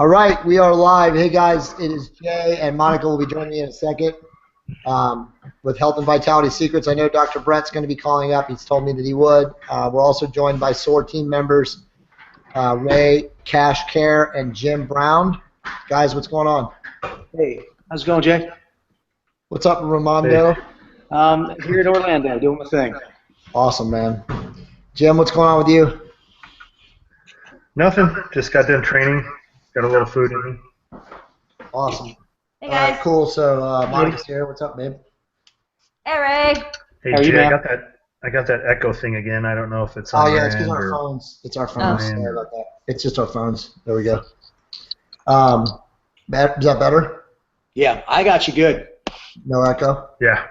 All right, we are live. Hey guys, it is Jay, and Monica will be joining me in a second with Health and Vitality Secrets. I know Dr. Brett's going to be calling up. He's told me that he would. We're also joined by SOAR team members Ray, Cash Care, and Jim Brown. Guys, what's going on? Hey, how's it going, Jay? What's up, Ramondo? Here in Orlando, doing my thing. Awesome, man. Jim, what's going on with you? Nothing. Just got done training. Got a little food in me. Awesome. Hey guys. All right, cool. So Monica's here. What's up, babe? Hey Ray. Hey Jay, I got that echo thing again. I don't know if it's on Oh yeah, your it's because end our or... phones. It's our phones. Oh. Sorry about that. It's just our phones. There we go. Is that better? Yeah, I got you good. No echo? Yeah,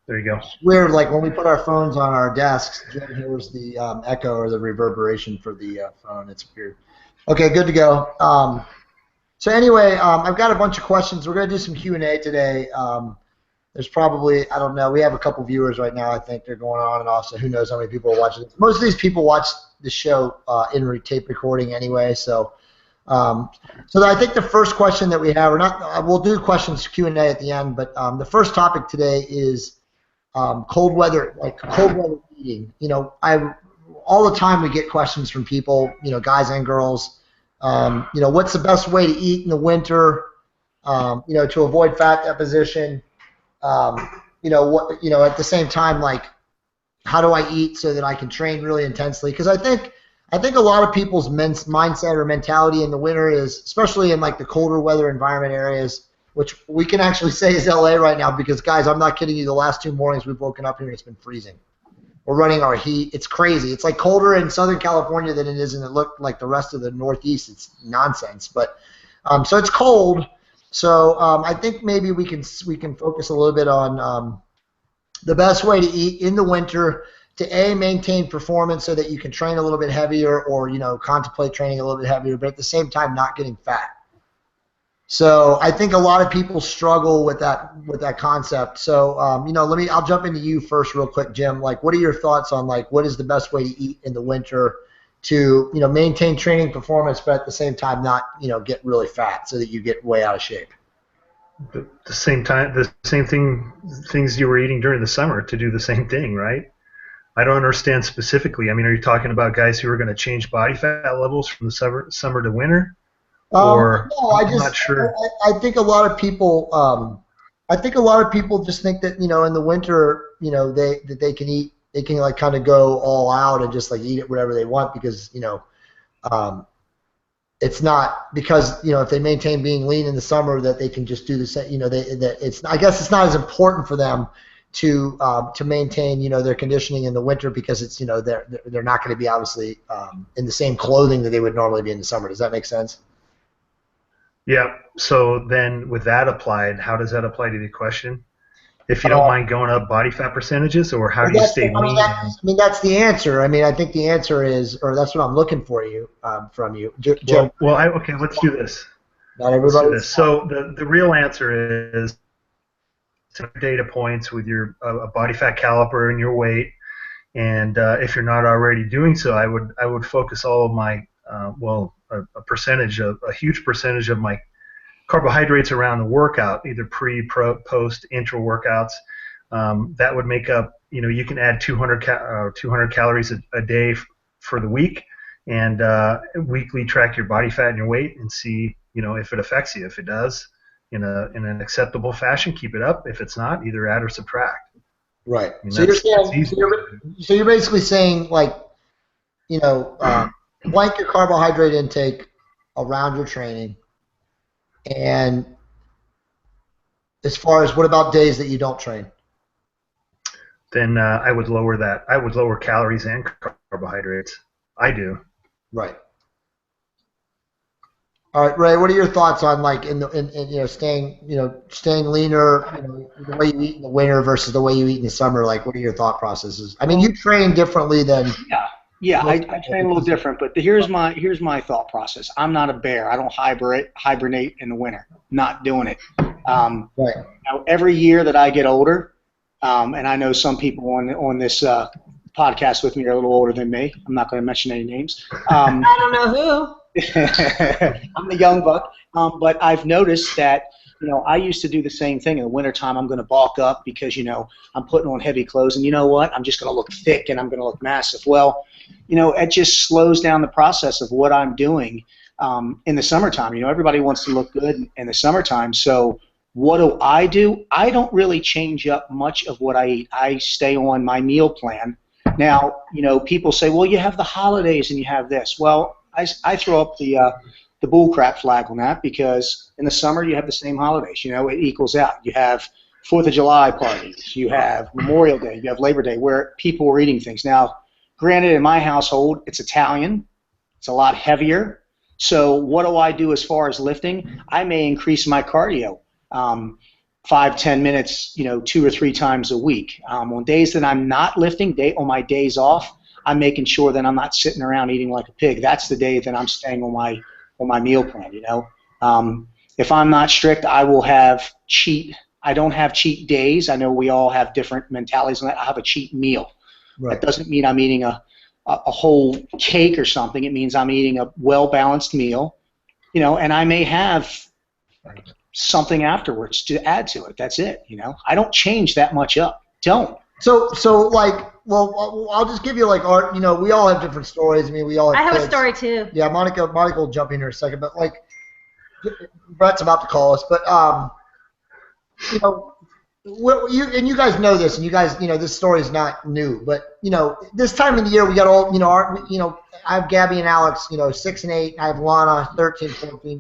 there you go. Weird, like when we put our phones on our desks, Jim hears the echo or the reverberation for the phone. It's weird. Okay, good to go. So anyway, I've got a bunch of questions. We're going to do some Q&A today. There's probably, I don't know, we have a couple viewers right now. I think they're going on and off, so who knows how many people are watching this. Most of these people watch the show in tape recording anyway, so I think the first question that we have, we'll do questions Q&A at the end, but the first topic today is cold weather eating. You know, all the time we get questions from people, you know, guys and girls. You know, what's the best way to eat in the winter? You know, to avoid fat deposition. You know, at the same time, like, how do I eat so that I can train really intensely? Because I think a lot of people's mindset or mentality in the winter is, especially in like the colder weather environment areas, which we can actually say is LA right now, because guys, I'm not kidding you, the last 2 mornings we've woken up here and it's been freezing. We're running our heat. It's crazy. It's like colder in Southern California than it is in like the rest of the Northeast. It's nonsense. But so it's cold. So I think maybe we can focus a little bit on the best way to eat in the winter to maintain performance so that you can train a little bit heavier, or you know, contemplate training a little bit heavier, but at the same time not getting fat. So I think a lot of people struggle with that concept. So you know, I'll jump into you first real quick, Jim. Like, what are your thoughts on like what is the best way to eat in the winter to, you know, maintain training performance, but at the same time not, you know, get really fat so that you get way out of shape? The same things you were eating during the summer to do the same thing, right? I don't understand specifically. I mean, are you talking about guys who are going to change body fat levels from the summer to winter? Or no, I'm not sure. I think a lot of people. I think a lot of people just think that, you know, in the winter, you know, they can eat. They can like kind of go all out and just like eat it whatever they want, because, you know, it's not because, you know, if they maintain being lean in the summer that they can just do the same. You know, I guess it's not as important for them to maintain, you know, their conditioning in the winter, because it's, you know, they're not going to be obviously in the same clothing that they would normally be in the summer. Does that make sense? Yeah. So then, with that applied, how does that apply to the question? If you don't mind going up body fat percentages, or how do you stay lean? I mean, that's the answer. I mean, I think the answer is, or that's what I'm looking for from you, Jim. Okay, let's do this. Not everybody. Let's do this. So the real answer is data points with your body fat caliper and your weight, and if you're not already doing so, I would focus all of my a huge percentage of my carbohydrates around the workout, either pre, post, intra workouts. That would make up, you know, you can add 200 calories a day for the week, and weekly track your body fat and your weight and see, you know, if it affects you. If it does, in an acceptable fashion, keep it up. If it's not, either add or subtract. Right. I mean, so you're basically saying, like, you know, blank your carbohydrate intake around your training. And as far as, what about days that you don't train? Then I would lower that. I would lower calories and carbohydrates. I do. Right. All right, Ray. What are your thoughts on, like, in you know, staying leaner, you know, the way you eat in the winter versus the way you eat in the summer? Like, what are your thought processes? I mean, you train differently than. Yeah, I train a little different, but here's my thought process. I'm not a bear. I don't hibernate in the winter. Not doing it. Right. Now, every year that I get older, and I know some people on this podcast with me are a little older than me. I'm not going to mention any names. I don't know who. I'm the young buck. But I've noticed that, I used to do the same thing in the wintertime. I'm going to bulk up because, I'm putting on heavy clothes. And you know what? I'm just going to look thick and I'm going to look massive. Well, it just slows down the process of what I'm doing in the summertime. Everybody wants to look good in the summertime. So what do? I don't really change up much of what I eat. I stay on my meal plan. Now, people say, well, you have the holidays and you have this. Well, I throw up the bullcrap flag on that because in the summer you have the same holidays. It equals out. You have 4th of July parties. You have Memorial Day. You have Labor Day where people are eating things. Now, granted, in my household, it's Italian. It's a lot heavier. So what do I do as far as lifting? I may increase my cardio 5-10 minutes, 2 or 3 times a week. On days that I'm not lifting, on my days off, I'm making sure that I'm not sitting around eating like a pig. That's the day that I'm staying on my meal plan. If I'm not strict, I will have cheat. I don't have cheat days. I know we all have different mentalities on that. I have a cheat meal. Right. That doesn't mean I'm eating a whole cake or something. It means I'm eating a well-balanced meal, and I may have something afterwards to add to it. That's it. I don't change that much up. Don't. So like, well, I'll just give you like our, we all have different stories. I mean, we all have I have kids. a story too. Yeah, Monica will jump in here in a second, but like, Brett's about to call us, but you guys know this, and you guys, this story is not new, but this time of the year we got all, I have Gabby and Alex, 6 and 8. I have Lana, 13, 14.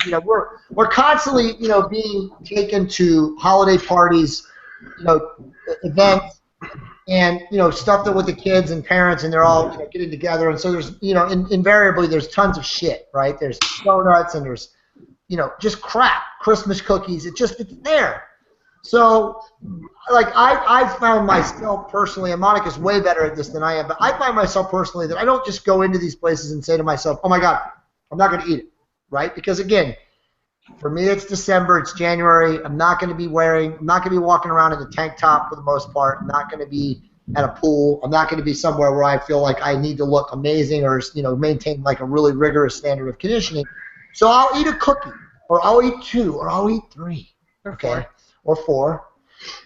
We're constantly, being taken to holiday parties, events, and stuff that with the kids and parents, and they're all getting together, and so there's invariably there's tons of shit, right? There's donuts and there's just crap, Christmas cookies. It's there. So like I found myself personally, and Monica's way better at this than I am, but I find myself personally that I don't just go into these places and say to myself, oh my God, I'm not going to eat it, right? Because again, for me it's December, it's January. I'm not going to be walking around in a tank top for the most part. I'm not going to be at a pool. I'm not going to be somewhere where I feel like I need to look amazing or maintain like a really rigorous standard of conditioning. So I'll eat a cookie, or I'll eat 2, or I'll eat 3, okay, or 4.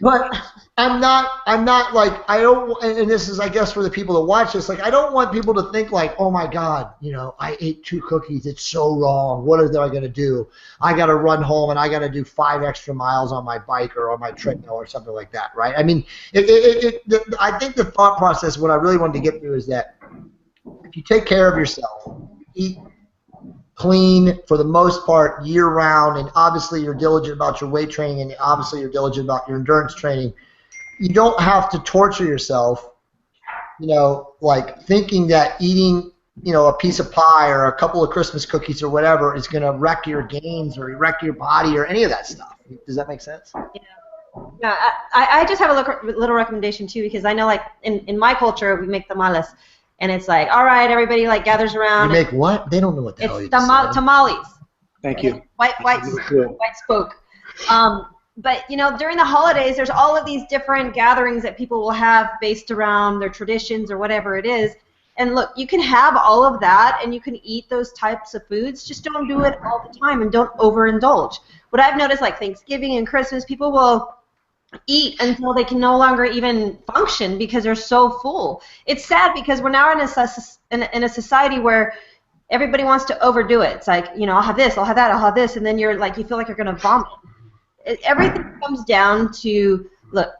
But I'm not like, I don't, and this is, I guess, for the people that watch this, like, I don't want people to think like, oh my God, I ate 2 cookies, it's so wrong, what am I going to do? I got to run home and I got to do 5 extra miles on my bike or on my treadmill or something like that, right? I mean, I think the thought process, what I really wanted to get through is that if you take care of yourself, eat clean for the most part year-round, and obviously you're diligent about your weight training, and obviously you're diligent about your endurance training, you don't have to torture yourself, like thinking that eating, a piece of pie or a couple of Christmas cookies or whatever is going to wreck your gains or wreck your body or any of that stuff. Does that make sense? Yeah, I just have a little recommendation too, because I know like in my culture we make tamales. And it's like, all right, everybody like gathers around. You make what? They don't know what the hell you just said. Tamales. Thank you. White spoke. But during the holidays, there's all of these different gatherings that people will have based around their traditions or whatever it is. And look, you can have all of that, and you can eat those types of foods. Just don't do it all the time, and don't overindulge. What I've noticed, like Thanksgiving and Christmas, people will eat until they can no longer even function because they're so full. It's sad because we're now in a society where everybody wants to overdo it. It's like, I'll have this, I'll have that, I'll have this, and then you're like, you feel like you're going to vomit. Everything comes down to, look,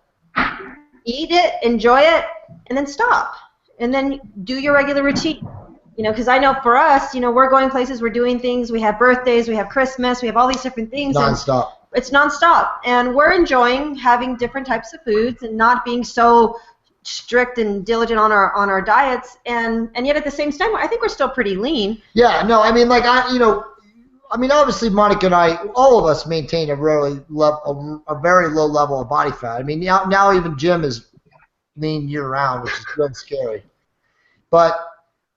eat it, enjoy it, and then stop. And then do your regular routine. Because I know for us, we're going places, we're doing things, we have birthdays, we have Christmas, we have all these different things. Non-stop. It's nonstop, and we're enjoying having different types of foods and not being so strict and diligent on our diets, and yet at the same time, I think we're still pretty lean. Yeah, no, I mean, like obviously Monica and I, all of us maintain a very low level of body fat. I mean, now even Jim is lean year round, which is really scary. But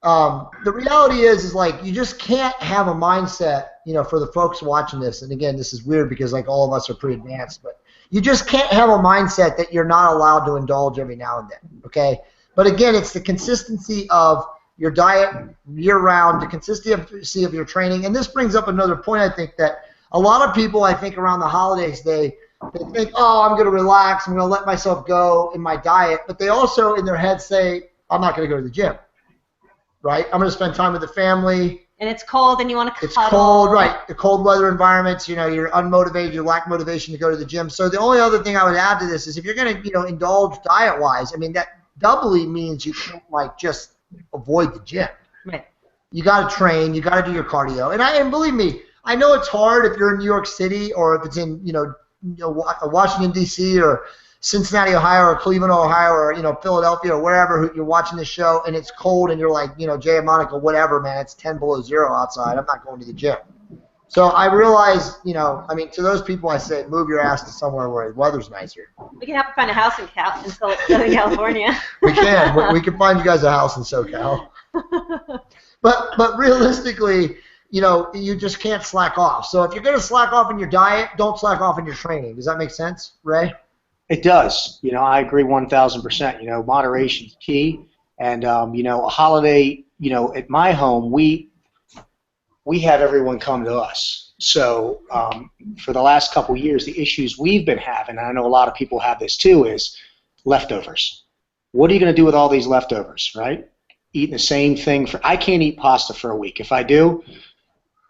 the reality is like you just can't have a mindset, for the folks watching this, and again, this is weird because like all of us are pretty advanced, but you just can't have a mindset that you're not allowed to indulge every now and then, okay? But again, it's the consistency of your diet year-round, the consistency of your training. And this brings up another point, I think, that a lot of people, I think, around the holidays, they think, oh, I'm going to relax, I'm going to let myself go in my diet, but they also in their head say, I'm not going to go to the gym, right? I'm going to spend time with the family. And it's cold and you want to cuddle. It's cold, right. The cold weather environments, you're unmotivated, you lack motivation to go to the gym. So the only other thing I would add to this is if you're going to, indulge diet-wise, I mean, that doubly means you can't, just avoid the gym. Right. You got to train, you got to do your cardio. And believe me, I know it's hard if you're in New York City or if it's in, Washington, D.C. or Cincinnati, Ohio, or Cleveland, Ohio, or Philadelphia, or wherever you're watching the show, and it's cold, and you're like, Jay and Monica, whatever, man, it's 10 below zero outside. I'm not going to the gym. So I realize, to those people, I say, move your ass to somewhere where the weather's nicer. We can have to find a house in Southern California. We can. We can find you guys a house in SoCal. But realistically, you just can't slack off. So if you're going to slack off in your diet, don't slack off in your training. Does that make sense, Ray? It does. I agree 1,000%. Moderation's key. And, a holiday, at my home, we have everyone come to us. So for the last couple of years, the issues we've been having, and I know a lot of people have this too, is leftovers. What are you going to do with all these leftovers, right? Eating the same thing. I can't eat pasta for a week. If I do,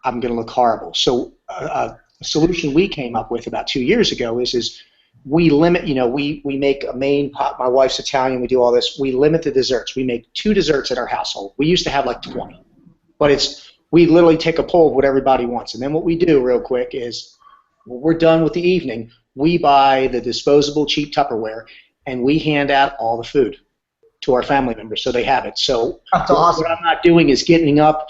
I'm going to look horrible. So a solution we came up with about 2 years ago is we limit, we make a main pot. My wife's Italian. We do all this. We limit the desserts. We make 2 desserts at our household. We used to have like 20. But we literally take a poll of what everybody wants. And then what we do real quick is when we're done with the evening, we buy the disposable cheap Tupperware, and we hand out all the food to our family members so they have it. So that's awesome. What I'm not doing is getting up,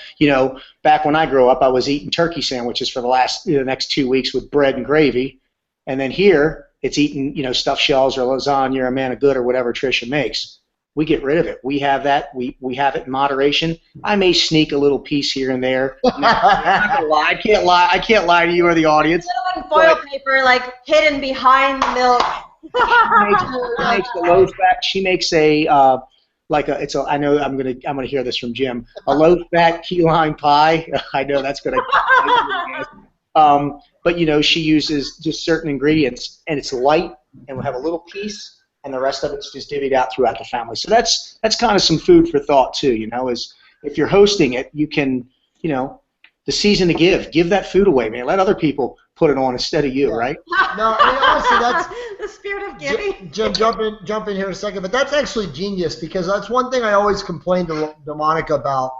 back when I grew up, I was eating turkey sandwiches for the next 2 weeks with bread and gravy. And then here, it's eating, stuffed shells or lasagna or a man of good or whatever Tricia makes. We get rid of it. We have that. We have it in moderation. I may sneak a little piece here and there. I'm not gonna lie. I can't lie to you or the audience. A little foil paper, hidden behind the milk. She makes the low fat. She makes I know I'm gonna hear this from Jim. A low fat key lime pie. I know that's gonna. But she uses just certain ingredients, and it's light, and we'll have a little piece, and the rest of it's just divvied out throughout the family. So that's kind of some food for thought too. Is if you're hosting it, you can, the season to give that food away, man. Let other people put it on instead of you, right? No, honestly, that's the spirit of giving. Jim, jump in here in a second, but that's actually genius because that's one thing I always complain to Monica about.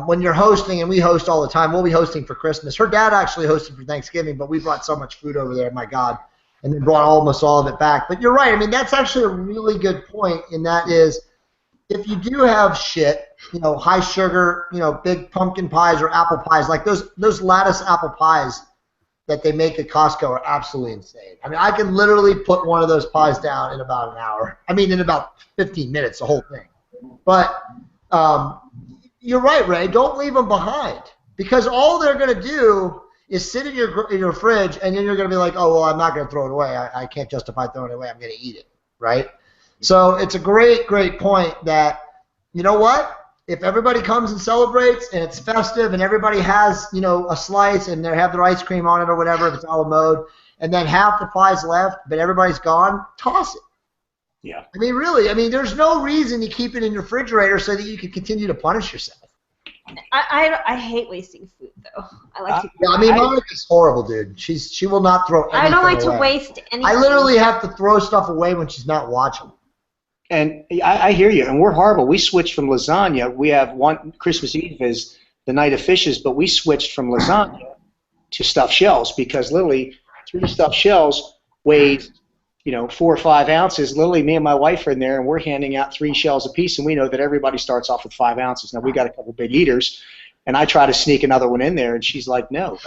When you're hosting, and we host all the time, we'll be hosting for Christmas. Her dad actually hosted for Thanksgiving, but we brought so much food over there, my God, and then brought almost all of it back. But you're right. I mean, that's actually a really good point, and that is if you do have shit, high sugar, big pumpkin pies or apple pies, like those lattice apple pies that they make at Costco are absolutely insane. I mean, I can literally put one of those pies down in about an hour. I mean, in about 15 minutes, the whole thing. But you're right, Ray. Don't leave them behind because all they're going to do is sit in your fridge, and then you're going to be like, oh, well, I'm not going to throw it away. I can't justify throwing it away. I'm going to eat it, right? So it's a great, great point that, you know what? If everybody comes and celebrates and it's festive and everybody has, a slice and they have their ice cream on it or whatever, if it's a la mode, and then half the pie's left, but everybody's gone, toss it. Yeah. I mean, really, there's no reason to keep it in your refrigerator so that you can continue to punish yourself. I hate wasting food, though. I like to. Yeah, Monica's horrible, dude. She will not throw anything away. I don't like to waste anything. I literally have to throw stuff away when she's not watching. And I hear you, and we're horrible. We switched from lasagna. We have one Christmas Eve is the night of fishes, but we switched from lasagna to stuffed shells because literally 3 stuffed shells weighs 4 or 5 ounces. Literally, me and my wife are in there, and we're handing out 3 shells apiece, and we know that everybody starts off with 5 ounces. Now, we got a couple big eaters, and I try to sneak another one in there, and she's like, no.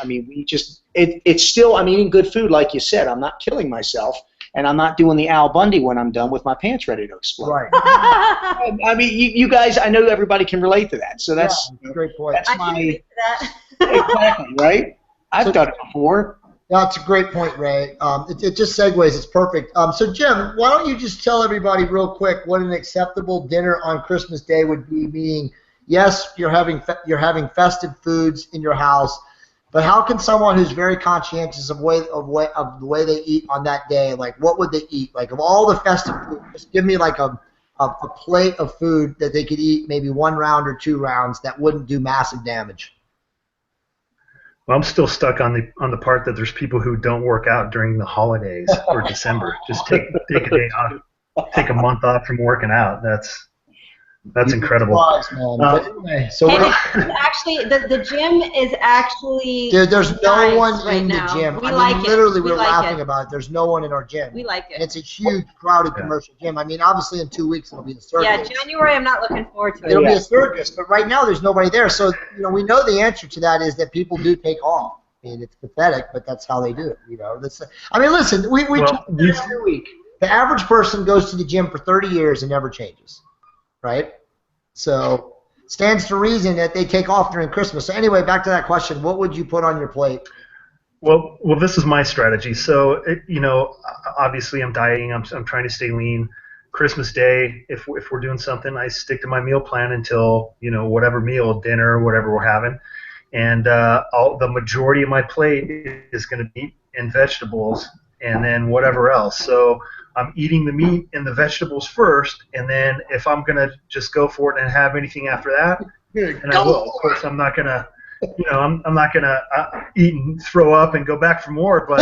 It's still, eating good food, like you said. I'm not killing myself, and I'm not doing the Al Bundy when I'm done with my pants ready to explode. Right. You guys, I know everybody can relate to that, so that's a great point. That's I can relate to that. exactly, right? I've done it before. That's a great point, Ray. It just segues. It's perfect. So, Jim, why don't you just tell everybody real quick what an acceptable dinner on Christmas Day would be? Meaning, yes, you're having festive foods in your house, but how can someone who's very conscientious of the way they eat on that day, like what would they eat? Like of all the festive food, just give me like a plate of food that they could eat, maybe 1 round or 2 rounds that wouldn't do massive damage. Well, I'm still stuck on the part that there's people who don't work out during the holidays or December. Just take a day off, take a month off from working out. That's incredible. But anyway, so actually, the gym is actually. Dude, there's no one right in the now. gym. We like it. Literally, we're like laughing it. about it. There's no one in our gym. We like it. And it's a huge, crowded commercial gym. I mean, obviously, in 2 weeks it'll be a circus. Yeah, January. I'm not looking forward to it. It'll be a circus, but right now there's nobody there. So we know the answer to that is that people do take off. I mean, it's pathetic, but that's how they do it. I mean, listen, we talk every week. The average person goes to the gym for 30 years and never changes, right? So stands to reason that they take off during Christmas. So anyway, back to that question, what would you put on your plate? Well, this is my strategy. So, obviously I'm dieting. I'm trying to stay lean. Christmas Day, if we're doing something, I stick to my meal plan until, whatever meal, dinner, whatever we're having. And the majority of my plate is going to be meat and vegetables and then whatever else. So I'm eating the meat and the vegetables first, and then if I'm going to just go for it and have anything after that, then I will. Of course, I'm not going to, I'm not going to eat and throw up and go back for more, but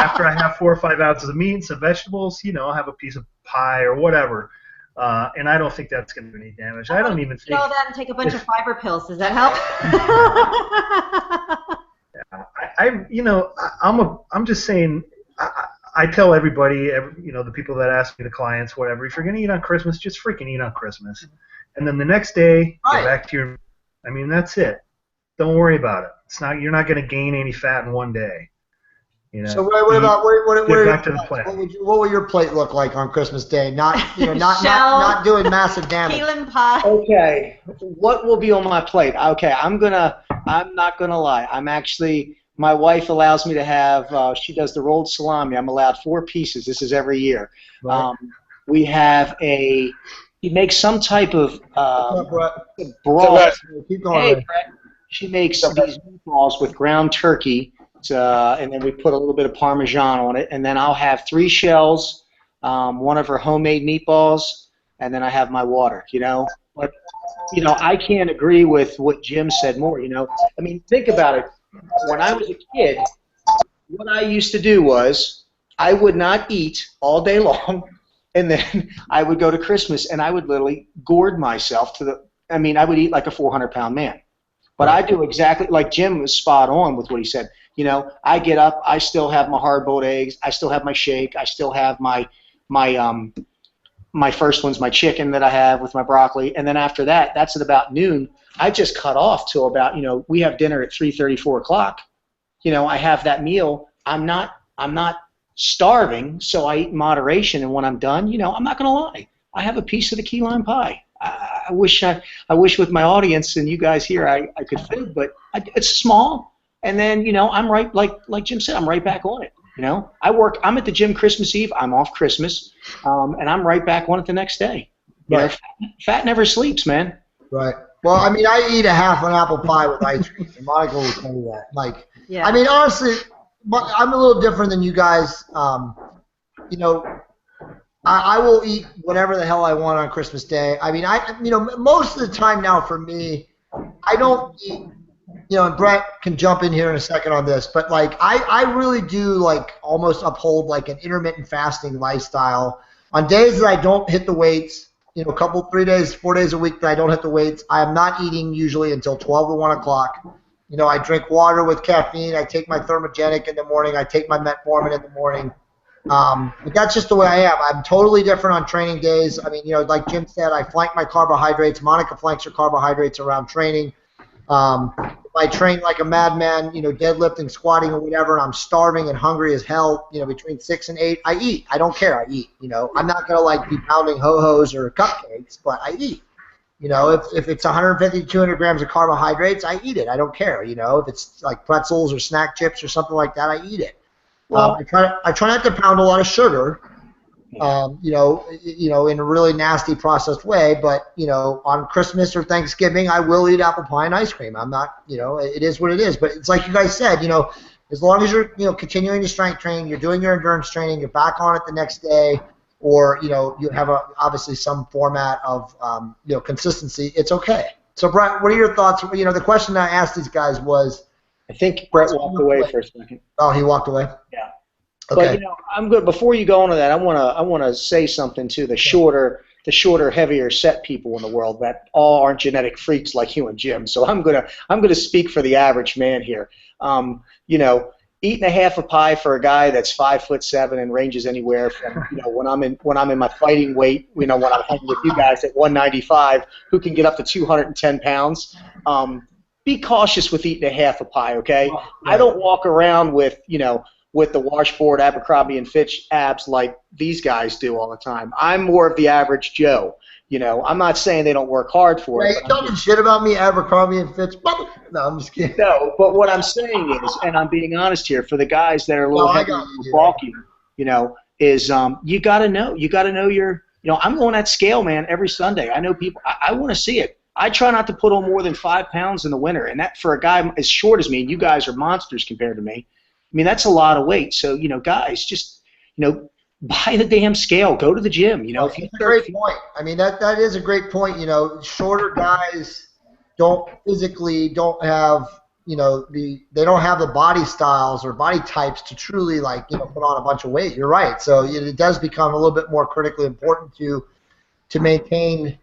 after I have 4 or 5 ounces of meat and some vegetables, I'll have a piece of pie or whatever. And I don't think that's going to do any damage. I don't even think. All that and take a bunch of fiber pills. Does that help? I'm just saying. I tell everybody, the people that ask me, the clients, whatever. If you're going to eat on Christmas, just freaking eat on Christmas, and then the next day, get back to your. I mean, that's it. Don't worry about it. It's not. You're not going to gain any fat in one day. So what about back to the plate. What will your plate look like on Christmas Day? Not not doing massive damage. Keelan pie. Okay, what will be on my plate? Okay, I'm not gonna lie. My wife allows me to have. She does the rolled salami. I'm allowed 4 pieces. This is every year. Right. We have he makes some type of broth. Keep going. Hey, Brett. She makes these meatballs with ground turkey. And then we put a little bit of Parmesan on it, and then I'll have 3 shells, one of her homemade meatballs, and then I have my water, But, I can't agree with what Jim said more, I mean, think about it. When I was a kid, what I used to do was I would not eat all day long, and then I would go to Christmas, and I would literally gourd myself I would eat like a 400-pound man. But I do exactly, like Jim was spot on with what he said. I get up, I still have my hard-boiled eggs, I still have my shake, I still have my first one's my chicken that I have with my broccoli, and then after that, that's at about noon. I just cut off till about, we have dinner at 3:30, 4 o'clock. I have that meal. I'm not starving, so I eat in moderation, and when I'm done, I'm not going to lie. I have a piece of the key lime pie. I wish with my audience and you guys here I could fit, but it's small. And then, I'm right, like Jim said, I'm right back on it. I'm at the gym Christmas Eve, I'm off Christmas, and I'm right back on it the next day. Right. Fat never sleeps, man. Right. Well, I mean, I eat a half an apple pie with ice cream, and Monica will tell you that. Yeah. I mean, honestly, I'm a little different than you guys. I will eat whatever the hell I want on Christmas Day. I mean, most of the time now for me, I don't eat. And Brett can jump in here in a second on this, but I really do almost uphold an intermittent fasting lifestyle. On days that I don't hit the weights, 3 days, 4 days a week that I don't hit the weights, I am not eating usually until 12 or 1 o'clock. I drink water with caffeine. I take my thermogenic in the morning. I take my metformin in the morning. But that's just the way I am. I'm totally different on training days. I mean, like Jim said, I flank my carbohydrates. Monica flanks her carbohydrates around training. If I train like a madman, deadlifting, squatting, or whatever, and I'm starving and hungry as hell, between 6 and 8, I eat. I don't care. I eat. I'm not gonna be pounding ho-hos or cupcakes, but I eat. You know, if it's 150 to 200 grams of carbohydrates, I eat it. I don't care. You know, if it's like pretzels or snack chips or something like that, I eat it. Well, I try not to pound a lot of sugar. You know, in a really nasty processed way, but, you know, on Christmas or Thanksgiving, I will eat apple pie and ice cream. I'm not, you know, it is what it is. But it's like you guys said, you know, as long as you're, you know, continuing to strength train, you're doing your endurance training, you're back on it the next day, or, you know, you have obviously some format of, you know, consistency, it's okay. So, Brett, what are your thoughts? You know, the question I asked these guys was, I think Brett walked away for a second. Oh, he walked away? Yeah. Okay. But, you know, I'm good. Before you go on to that, I wanna say something to the shorter, heavier set people in the world that all aren't genetic freaks like you and Jim. So I'm gonna speak for the average man here. You know, eating a half a pie for a guy that's 5'7" and ranges anywhere from, you know, when I'm in my fighting weight, you know, when I'm hanging with you guys at 195, who can get up to 210 pounds. Be cautious with eating a half a pie, okay? Right. I don't walk around with, you know, with the washboard Abercrombie and Fitch abs like these guys do all the time. I'm more of the average Joe. You know, I'm not saying they don't work hard for it. Yeah, you talking shit about me, Abercrombie and Fitch? No, I'm just kidding. No, but what I'm saying is, and I'm being honest here, for the guys that are a little heavier, bulkier, you know, is you got to know. You got to know your, you know, I'm on that scale, man, every Sunday. I know people, I want to see it. I try not to put on more than 5 pounds in the winter, and that for a guy as short as me, and you guys are monsters compared to me, I mean, that's a lot of weight. So, you know, guys, just, you know, buy the damn scale. Go to the gym. You know, if you that's a great point. I mean, that is a great point. You know, shorter guys don't have, you know, they don't have the body styles or body types to truly, like, you know, put on a bunch of weight. You're right. So it does become a little bit more critically important to maintain,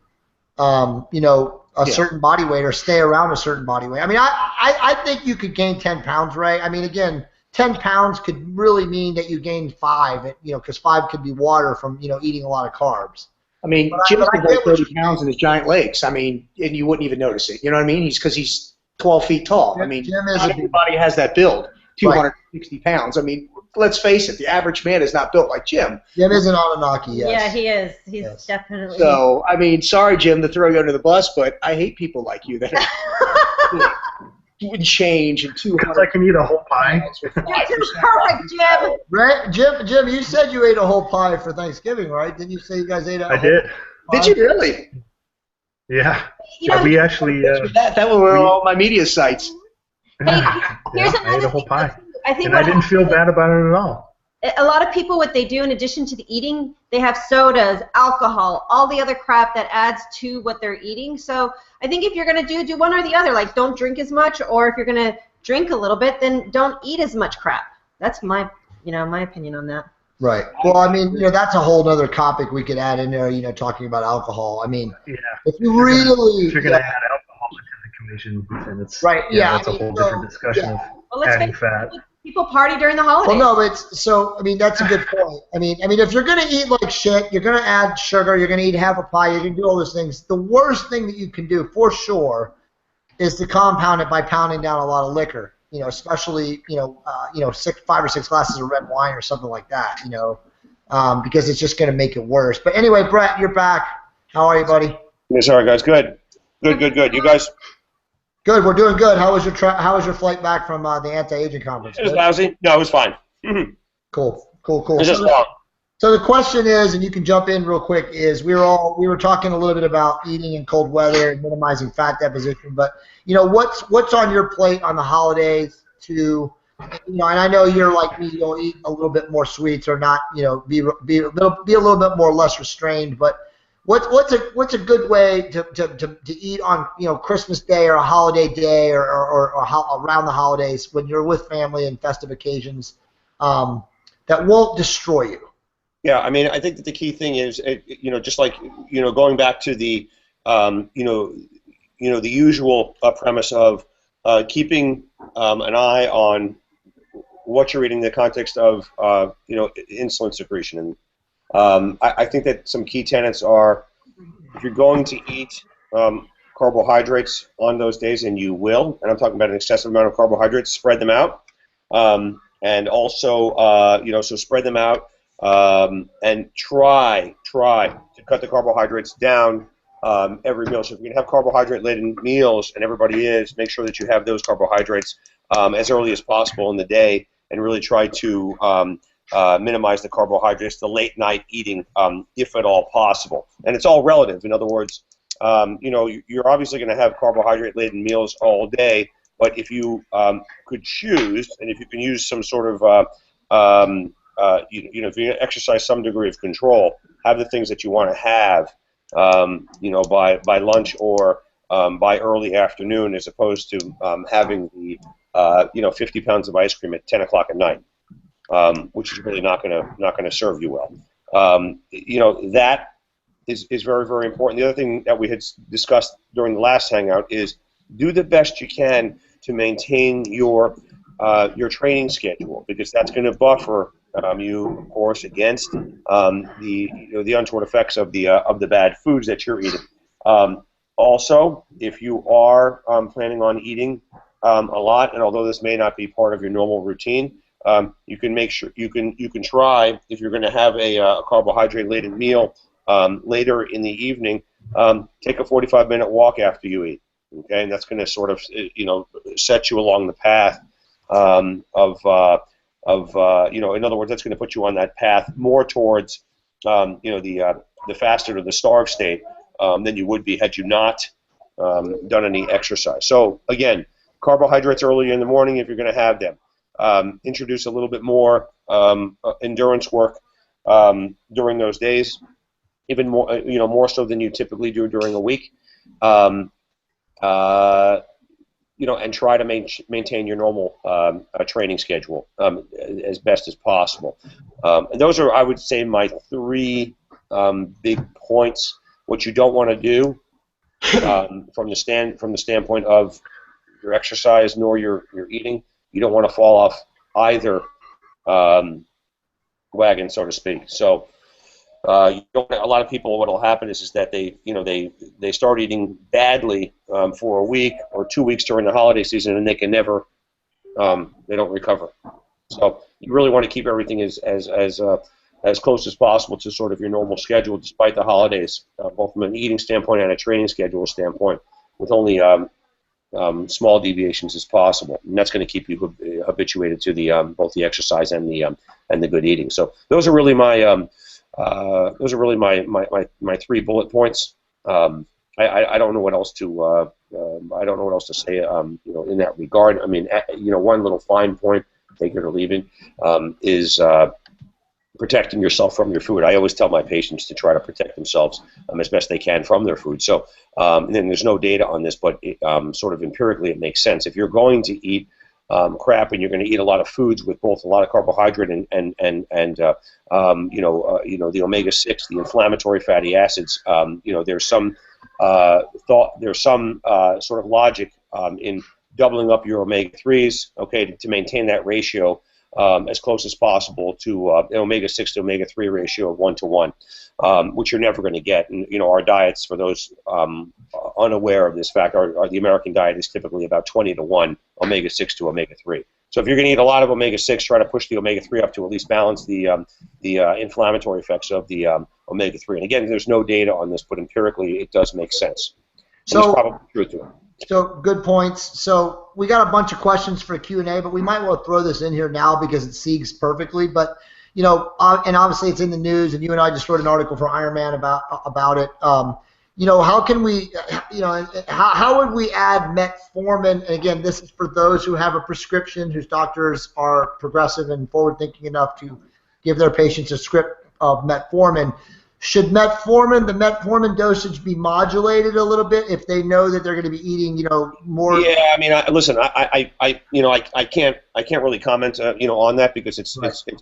you know, a certain body weight or stay around a certain body weight. I mean, I think you could gain 10 pounds, right? I mean, again, 10 pounds could really mean that you gained 5, you know, because 5 could be water from, you know, eating a lot of carbs. I mean, Jim's got 30 pounds in his giant legs. I mean, and you wouldn't even notice it. You know what I mean? Because he's 12 feet tall. I mean, not everybody has that build, 260 pounds. I mean, let's face it, the average man is not built like Jim. Jim is an Anunnaki, yes. Yeah, he is. He's definitely. So, I mean, sorry, Jim, to throw you under the bus, but I hate people like you that are would change in 200. Because I can eat a whole pie. Perfect, Jim. Right? Jim, you said you ate a whole pie for Thanksgiving, right? Didn't you say you guys ate a whole did. Pie? Did you really? Yeah. You know, We actually. That was all my media sites. Hey, here's I ate another a whole thing. pie. I think And I didn't feel bad about it at all. a lot of people, what they do in addition to the eating, they have sodas, alcohol, all the other crap that adds to what they're eating. So I think if you're going to do one or the other. Like, don't drink as much, or if you're going to drink a little bit, then don't eat as much crap. That's my opinion on that. Right. Well, I mean, you know, that's a whole other topic we could add in there, you know, talking about alcohol. I mean, if you really... If you're going to add alcohol into the equation, then it's... Right, that's a whole different discussion of adding fat. People party during the holidays. Well, no, I mean, that's a good point. I mean, if you're going to eat like shit, you're going to add sugar, you're going to eat half a pie, you're going to do all those things. The worst thing that you can do, for sure, is to compound it by pounding down a lot of liquor. You know, especially, 5 or 6 glasses of red wine or something like that, you know, because it's just going to make it worse. But anyway, Brett, you're back. How are you, buddy? Hey, sorry, guys. Good. You guys? Good. We're doing good. How was your flight back from the anti-aging conference? It was lousy. No, it was fine. Cool. It was just long. So the question is, and you can jump in real quick, is we were talking a little bit about eating in cold weather and minimizing fat deposition, but you know, what's on your plate on the holidays to, you know, and I know you're like me, you'll eat a little bit more sweets or not, you know, be a little bit more less restrained, but what's a good way to eat on, you know, Christmas Day or a holiday day or around the holidays when you're with family and festive occasions that won't destroy you? Yeah, I mean, I think that the key thing is, you know, just like, you know, going back to the, the usual premise of keeping an eye on what you're eating in the context of, insulin secretion. And I think that some key tenets are, if you're going to eat carbohydrates on those days, and you will, and I'm talking about an excessive amount of carbohydrates, spread them out. And also, so spread them out. And try to cut the carbohydrates down every meal. So if you're going to have carbohydrate-laden meals, and everybody is, make sure that you have those carbohydrates as early as possible in the day, and really try to minimize the carbohydrates, the late-night eating, if at all possible. And it's all relative. In other words, you're obviously going to have carbohydrate-laden meals all day, but if you could choose, and if you can use some sort of, if you exercise some degree of control, have the things that you want to have, by lunch or by early afternoon, as opposed to having the 50 pounds of ice cream at 10 o'clock at night, which is really not gonna serve you well. That is very, very important. The other thing that we had discussed during the last hangout is do the best you can to maintain your training schedule, because that's going to buffer you, of course, against the untoward effects of the bad foods that you're eating. Also, if you are planning on eating a lot, and although this may not be part of your normal routine, you can make sure you can try, if you're going to have a carbohydrate-laden meal later in the evening, take a 45-minute walk after you eat. Okay, and that's going to sort of set you along the path in other words, that's going to put you on that path more towards the fasted or the starved state than you would be had you not done any exercise. So again, carbohydrates early in the morning if you're going to have them. Introduce a little bit more endurance work during those days, even more more so than you typically do during a week. And try to maintain your normal training schedule as best as possible. And those are, I would say, my three big points. What you don't want to do from the standpoint of your exercise nor your eating, you don't want to fall off either wagon, so to speak. So a lot of people, what will happen is that they start eating badly for a week or 2 weeks during the holiday season, and they can never they don't recover. So you really want to keep everything as close as possible to sort of your normal schedule, despite the holidays, both from an eating standpoint and a training schedule standpoint, with only small deviations as possible, and that's going to keep you habituated to the both the exercise and the good eating. So those are really my my 3 bullet points. I don't know what else to say in that regard. I mean, one little fine point, take it or leave it, is protecting yourself from your food. I always tell my patients to try to protect themselves as best they can from their food. So, and then there's no data on this, but sort of empirically it makes sense. If you're going to eat crap and you're going to eat a lot of foods with both a lot of carbohydrate and the omega-6, the inflammatory fatty acids, there's some sort of logic in doubling up your omega-3s, okay, to maintain that ratio as close as possible to an omega-6 to omega-3 ratio of 1 to 1, which you're never going to get. And our diets, for those unaware of this fact, the American diet is typically about 20 to 1 omega-6 to omega-3. So if you're going to eat a lot of omega-6, try to push the omega-3 up to at least balance the inflammatory effects of the omega-3. And again, there's no data on this, but empirically it does make sense. So there's probably truth to it. So good points. So we got a bunch of questions for Q&A, but we might well throw this in here now because it segues perfectly. But and obviously it's in the news, and you and I just wrote an article for Iron Man about it. How can we, how would we add metformin? And again, this is for those who have a prescription, whose doctors are progressive and forward-thinking enough to give their patients a script of metformin. Should the metformin dosage be modulated a little bit if they know that they're going to be eating, more? Yeah, I mean, listen, I can't really comment, on that because it's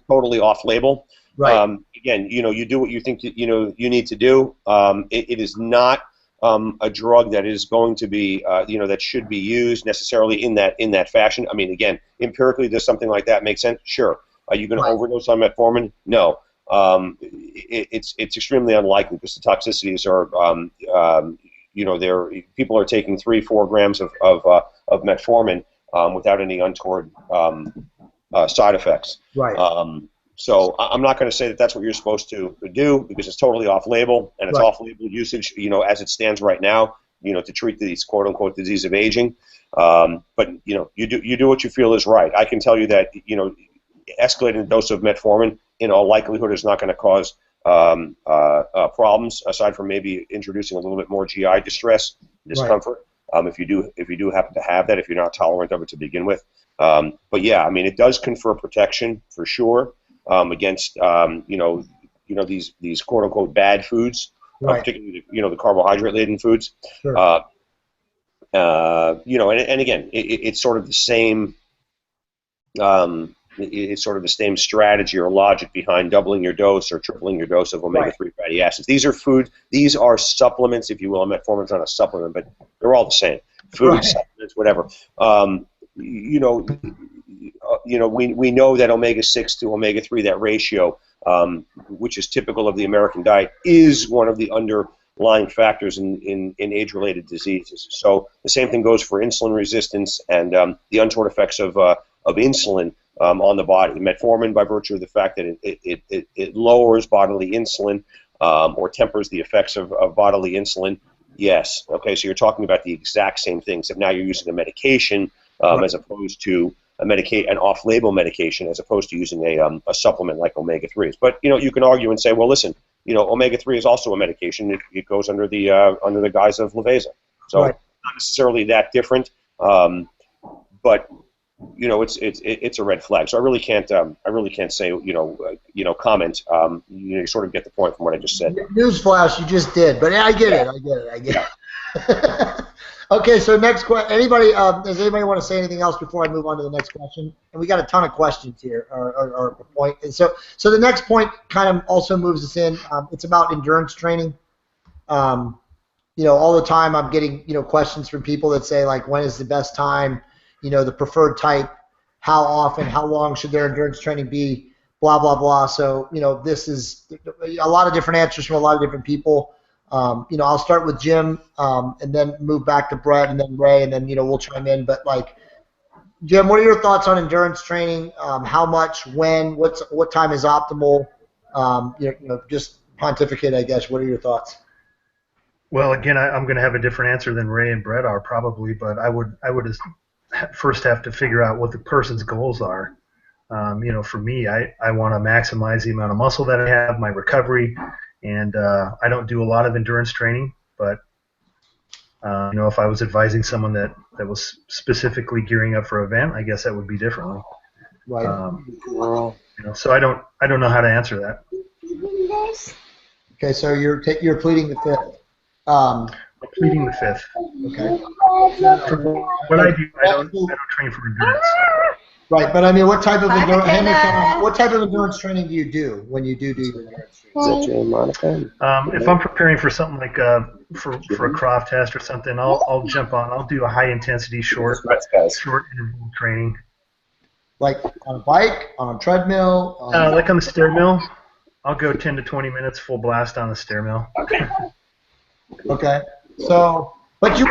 totally off-label. Right. Again, you do what you think you need to do. It is not a drug that is going to be, that should be used necessarily in that fashion. I mean, again, empirically, does something like that make sense? Sure. Are you going to overdose on metformin? No. It's extremely unlikely because the toxicities are, people are taking 3-4 grams of metformin without any untoward side effects. Right. So I'm not going to say that that's what you're supposed to do, because it's totally off-label, and it's Right. off-label usage, as it stands right now, to treat these quote-unquote disease of aging. But you do what you feel is right. I can tell you that escalating the dose of metformin in all likelihood is not going to cause problems, aside from maybe introducing a little bit more GI distress, discomfort. Right. If you do happen to have that, if you're not tolerant of it to begin with. But yeah, I mean, it does confer protection for sure against these quote unquote bad foods, right. Particularly the carbohydrate laden foods. Sure. And again, it's sort of the same. It's sort of the same strategy or logic behind doubling your dose or tripling your dose of omega-3 fatty acids. These are food. These are supplements, if you will. Metformin's not a supplement, but they're all the same. Food, supplements, whatever. We know that omega-6 to omega-3, that ratio, which is typical of the American diet, is one of the underlying factors in age-related diseases. So the same thing goes for insulin resistance and the untoward effects of insulin on the body. Metformin, by virtue of the fact that it lowers bodily insulin or tempers the effects of bodily insulin. Yes. Okay. So you're talking about the exact same thing, except now you're using a medication as opposed to an off-label medication, as opposed to using a supplement like omega-3s. But you can argue and say, well, listen, omega-3 is also a medication. It goes under the guise of Leveza. So not necessarily that different, but it's a red flag. So I really can't say comment. You sort of get the point from what I just said. Newsflash, you just did, but I get it. Okay, so next question. Does anybody want to say anything else before I move on to the next question? And we got a ton of questions here, or a point. And so the next point kind of also moves us in. It's about endurance training. All the time I'm getting questions from people that say, like, when is the best time? The preferred type, how often, how long should their endurance training be, blah, blah, blah. So, this is a lot of different answers from a lot of different people. I'll start with Jim and then move back to Brett and then Ray, and then, we'll chime in. But, like, Jim, what are your thoughts on endurance training? How much, when, what time is optimal? Just pontificate, I guess. What are your thoughts? Well, again, I'm going to have a different answer than Ray and Brett are probably, but I would first have to figure out what the person's goals are. For me, I want to maximize the amount of muscle that I have, my recovery, and I don't do a lot of endurance training, but if I was advising someone that was specifically gearing up for an event, I guess that would be differently. Right. So I don't know how to answer that. Okay, so you're pleading the fifth. Pleading the fifth. Okay. For what I do, I don't train for endurance. Right, but I mean, what type of endurance training do you do when you do your endurance training? If I'm preparing for something like for a Croft test or something, I'll jump on. I'll do a high intensity short interval training. Like on a bike, on a treadmill. Like on the stair mill, I'll go 10 to 20 minutes full blast on the stair mill. Okay. So, but you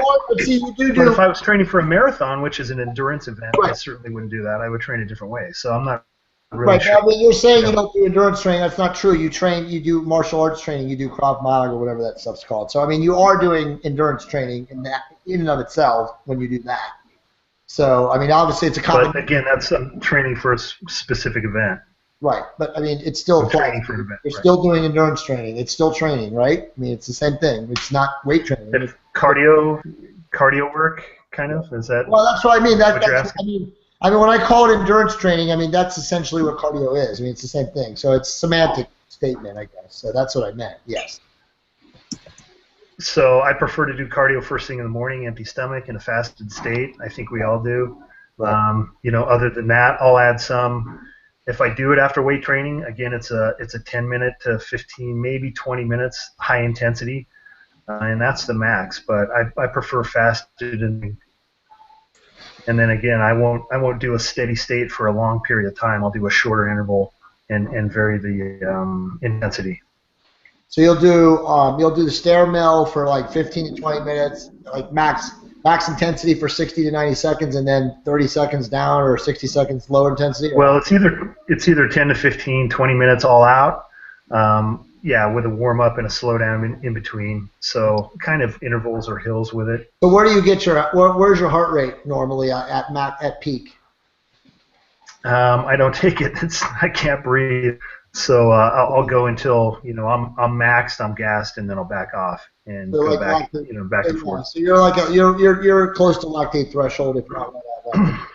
do. But if I was training for a marathon, which is an endurance event, I certainly wouldn't do that. I would train a different way. So I'm not really sure. Right. I mean, you're saying you don't do endurance training. That's not true. You do martial arts training. You do Krav Maga or whatever that stuff's called. So I mean, you are doing endurance training in and of itself when you do that. So I mean, obviously it's a combination. But again, that's training for a specific event. Right, but I mean, it's still training for an event. You're still doing endurance training. It's still training, right? I mean, it's the same thing. It's not weight training. It's cardio work, kind of. Is that? Well, that's what I mean. What you're asking? I mean, when I call it endurance training, I mean that's essentially what cardio is. I mean, it's the same thing. So it's a semantic statement, I guess. So that's what I meant. Yes. So I prefer to do cardio first thing in the morning, empty stomach, in a fasted state. I think we all do. Right. Other than that, I'll add some. If I do it after weight training, again, it's a 10-minute to 15, maybe 20 minutes, high intensity, and that's the max. But I prefer fasted, and then again, I won't do a steady state for a long period of time. I'll do a shorter interval and vary the intensity. So you'll do the stair mill for like 15 to 20 minutes, like max max intensity for 60 to 90 seconds, and then 30 seconds down, or 60 seconds low intensity? Well, it's either 10 to 15, 20 minutes all out. Yeah, with a warm up and a slow down in between. So kind of intervals or hills with it. So where do you get where's your heart rate normally at peak? I don't take it. I can't breathe. So I'll go until I'm maxed, I'm gassed, and then I'll back off and go back back and forth. So you're close to lactate threshold, if not right at that.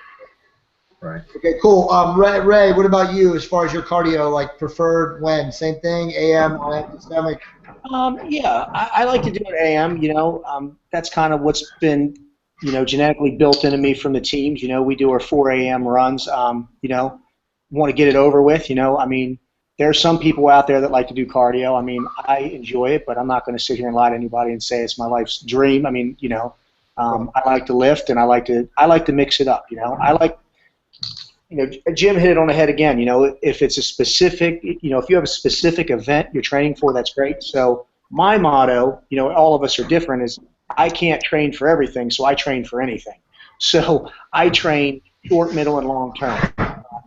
Right. Okay, cool. Ray, what about you as far as your cardio? Like preferred when? Same thing, AM on systemic? Yeah, I like to do it AM. That's kind of what's been, genetically built into me from the teams. We do our 4 AM runs. Want to get it over with. There are some people out there that like to do cardio. I enjoy it, but I'm not going to sit here and lie to anybody and say it's my life's dream. I like to lift, and I like to mix it up. I like. Jim hit it on the head again. If it's a specific, if you have a specific event you're training for, that's great. So my motto, all of us are different, is I can't train for everything, so I train for anything. So I train short, middle, and long term,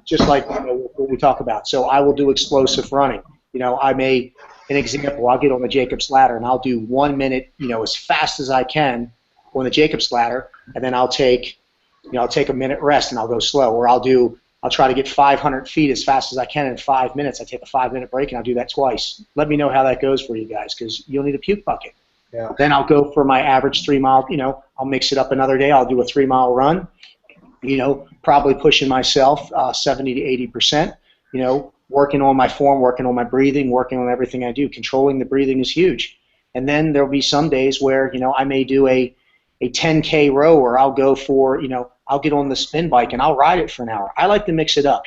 just like what we talk about. So I will do explosive running. An example, I'll get on the Jacob's ladder and I'll do 1 minute, as fast as I can on the Jacob's ladder, and then I'll take a minute rest and I'll go slow, or I'll try to get 500 feet as fast as I can in 5 minutes. I take a 5-minute break and I'll do that twice. Let me know how that goes for you guys, because you'll need a puke bucket. Yeah. Then I'll go for my average 3 mile, I'll mix it up another day. I'll do a 3 mile run, probably pushing myself 70 to 80%, working on my form, working on my breathing, working on everything I do. Controlling the breathing is huge. And then there'll be some days where, I may do a 10K row, or I'll go for, I'll get on the spin bike and I'll ride it for an hour. I like to mix it up,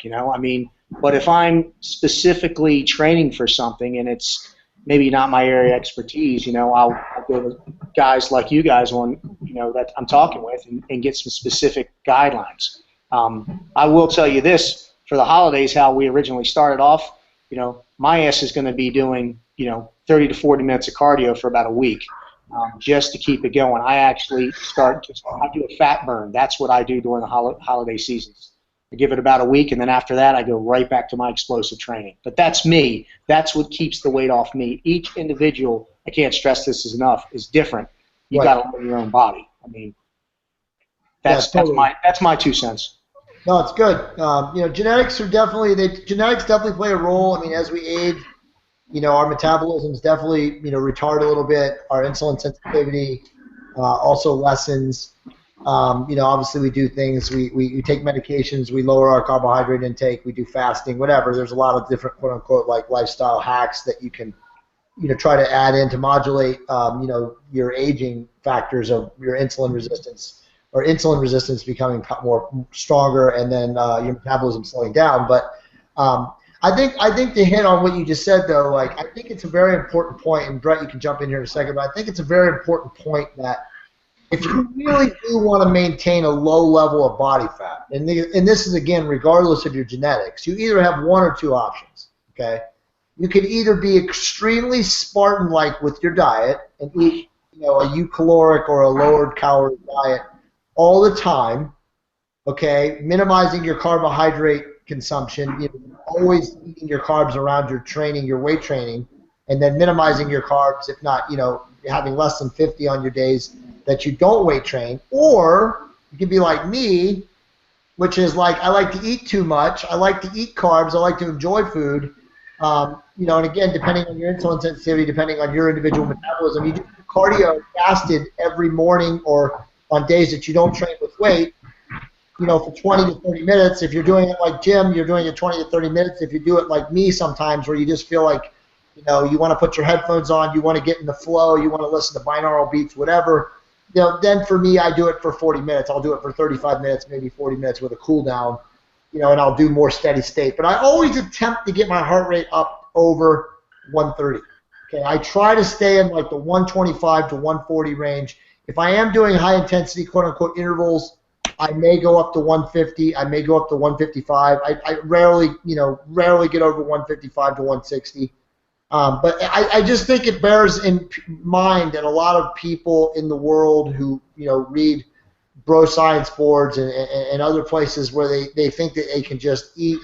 but if I'm specifically training for something and it's maybe not my area of expertise, I'll go to guys like you guys that I'm talking with and get some specific guidelines. I will tell you this, for the holidays, how we originally started off, my ass is going to be doing, 30 to 40 minutes of cardio for about a week. Just to keep it going. I actually I do a fat burn. That's what I do during the holiday seasons. I give it about a week, and then after that, I go right back to my explosive training. But that's me. That's what keeps the weight off me. Each individual, I can't stress this enough, is different. You got to learn your own body. That's my 2 cents. No, it's good. Genetics definitely play a role. As we age, our metabolisms definitely, retard a little bit. Our insulin sensitivity also lessens. Obviously we do things. We take medications. We lower our carbohydrate intake. We do fasting, whatever. There's a lot of different quote unquote like lifestyle hacks that you can, try to add in to modulate, your aging factors of your insulin resistance, or insulin resistance becoming more stronger, and then your metabolism slowing down. But I think to hit on what you just said, though, I think it's a very important point, and Brett, you can jump in here in a second, but I think it's a very important point that if you really do want to maintain a low level of body fat, and this is, again, regardless of your genetics, you either have one or two options, okay? You can either be extremely Spartan-like with your diet and eat, a eucaloric or a lowered calorie diet all the time, okay, minimizing your carbohydrate consumption, always eating your carbs around your training, your weight training, and then minimizing your carbs, if not, having less than 50 on your days that you don't weight train. Or you can be like me, which is I like to eat too much, I like to eat carbs, I like to enjoy food, and again, depending on your insulin sensitivity, depending on your individual metabolism, you do cardio fasted every morning, or on days that you don't train with weight, for 20 to 30 minutes. If you're doing it like Jim, you're doing it 20 to 30 minutes. If you do it like me sometimes, where you just feel like, you want to put your headphones on, you want to get in the flow, you want to listen to binaural beats, whatever, then for me, I do it for 40 minutes. I'll do it for 35 minutes, maybe 40 minutes with a cool down, and I'll do more steady state. But I always attempt to get my heart rate up over 130. Okay, I try to stay in the 125 to 140 range. If I am doing high intensity, quote unquote, intervals, I may go up to 150. I may go up to 155. I rarely get over 155 to 160. But I just think it bears in mind that a lot of people in the world who read bro science boards and other places where they think that they can just eat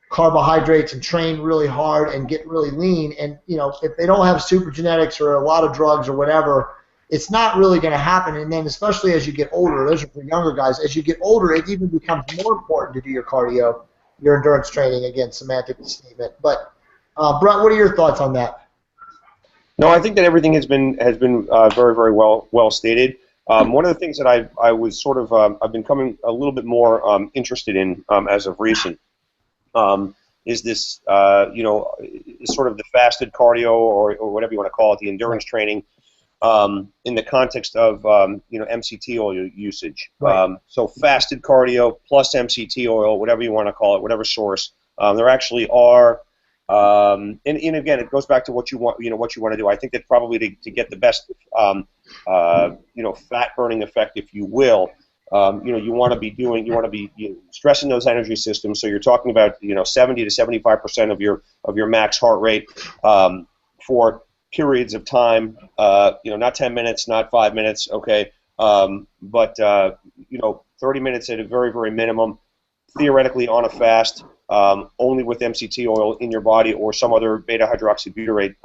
carbohydrates and train really hard and get really lean, and if they don't have super genetics or a lot of drugs or whatever, it's not really going to happen. And then especially as you get older, those are for younger guys, as you get older it even becomes more important to do your cardio, your endurance training. Again, semantic statement, but Brett, what are your thoughts on that? No, I think that everything has been very, very well stated. One of the things that I was sort of I've been coming a little bit more interested in as of recent is this is sort of the fasted cardio or whatever you want to call it, the endurance training in the context of MCT oil usage. Right. So fasted cardio plus MCT oil, whatever you want to call it, whatever source. There actually are. And again, it goes back to what you want, what you want to do. I think that probably to get the best, fat burning effect, if you will, you want to be stressing those energy systems. So you're talking about 70 to 75% of your max heart rate for periods of time. Not 10 minutes, not 5 minutes, okay, but 30 minutes at a very, very minimum. Theoretically on a fast, only with MCT oil in your body or some other beta-hydroxybutyrate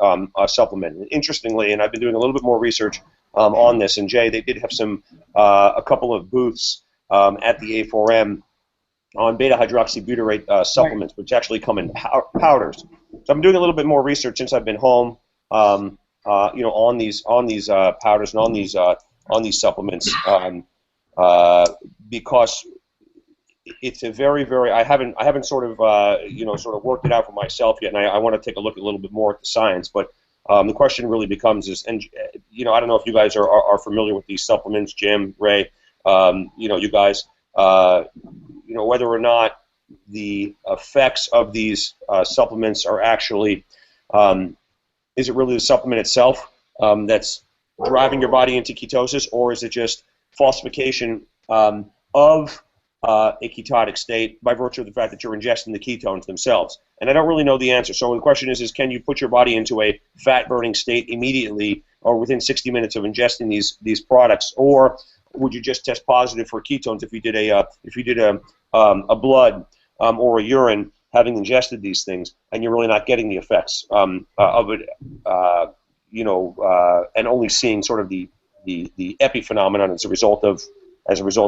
supplement. And interestingly, and I've been doing a little bit more research on this, and Jay, they did have a couple of booths at the A4M on beta-hydroxybutyrate supplements, which actually come in powders. So I'm doing a little bit more research since I've been home, on these powders and on these supplements, because it's a very, very. I haven't sort of worked it out for myself yet, and I want to take a look a little bit more at the science. But the question really becomes I don't know if you guys are familiar with these supplements, Jim, Ray, you guys, whether or not the effects of these supplements are actually, is it really the supplement itself that's driving your body into ketosis, or is it just falsification of a ketotic state by virtue of the fact that you're ingesting the ketones themselves? And I don't really know the answer. So the question is can you put your body into a fat-burning state immediately or within 60 minutes of ingesting these products, or would you just test positive for ketones if you did a blood or a urine having ingested these things, and you're really not getting the effects of it, and only seeing sort of the epiphenomenon as a result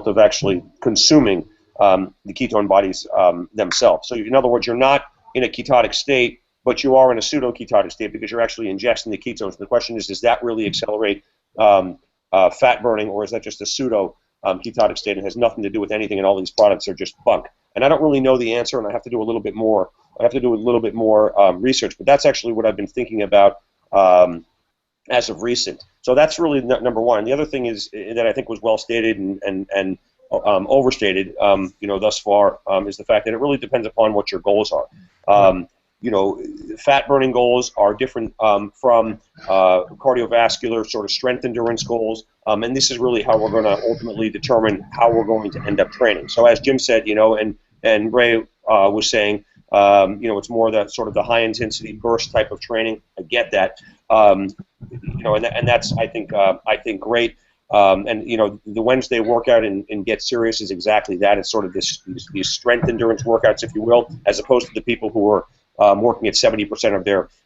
of actually consuming the ketone bodies themselves. So in other words, you're not in a ketotic state, but you are in a pseudo-ketotic state because you're actually ingesting the ketones. The question is, does that really accelerate fat burning, or is that just a pseudo-ketotic state and has nothing to do with anything, and all these products are just bunk? And I don't really know the answer, and I have to do a little bit more. Research, but that's actually what I've been thinking about as of recent. So that's really number one. And the other thing is that I think was well stated and overstated, thus far, is the fact that it really depends upon what your goals are. Fat burning goals are different from cardiovascular sort of strength endurance goals, and this is really how we're going to ultimately determine how we're going to end up training. So as Jim said, and Ray was saying, it's more the sort of the high intensity burst type of training. I get that, and that's I think great. And the Wednesday workout in Get Serious is exactly that. It's sort of these strength endurance workouts, if you will, as opposed to the people who are working at 70%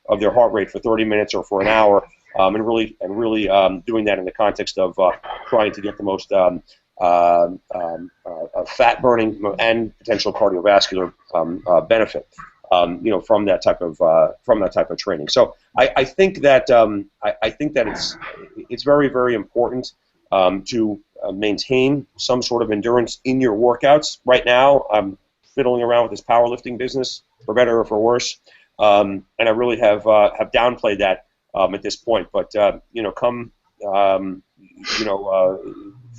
of their heart rate for 30 minutes or for an hour, and really doing that in the context of trying to get the most fat burning and potential cardiovascular benefit, from that type of training. So I think that it's very, very important to maintain some sort of endurance in your workouts. Right now, I'm fiddling around with this powerlifting business, for better or for worse, and I really have downplayed that at this point. But come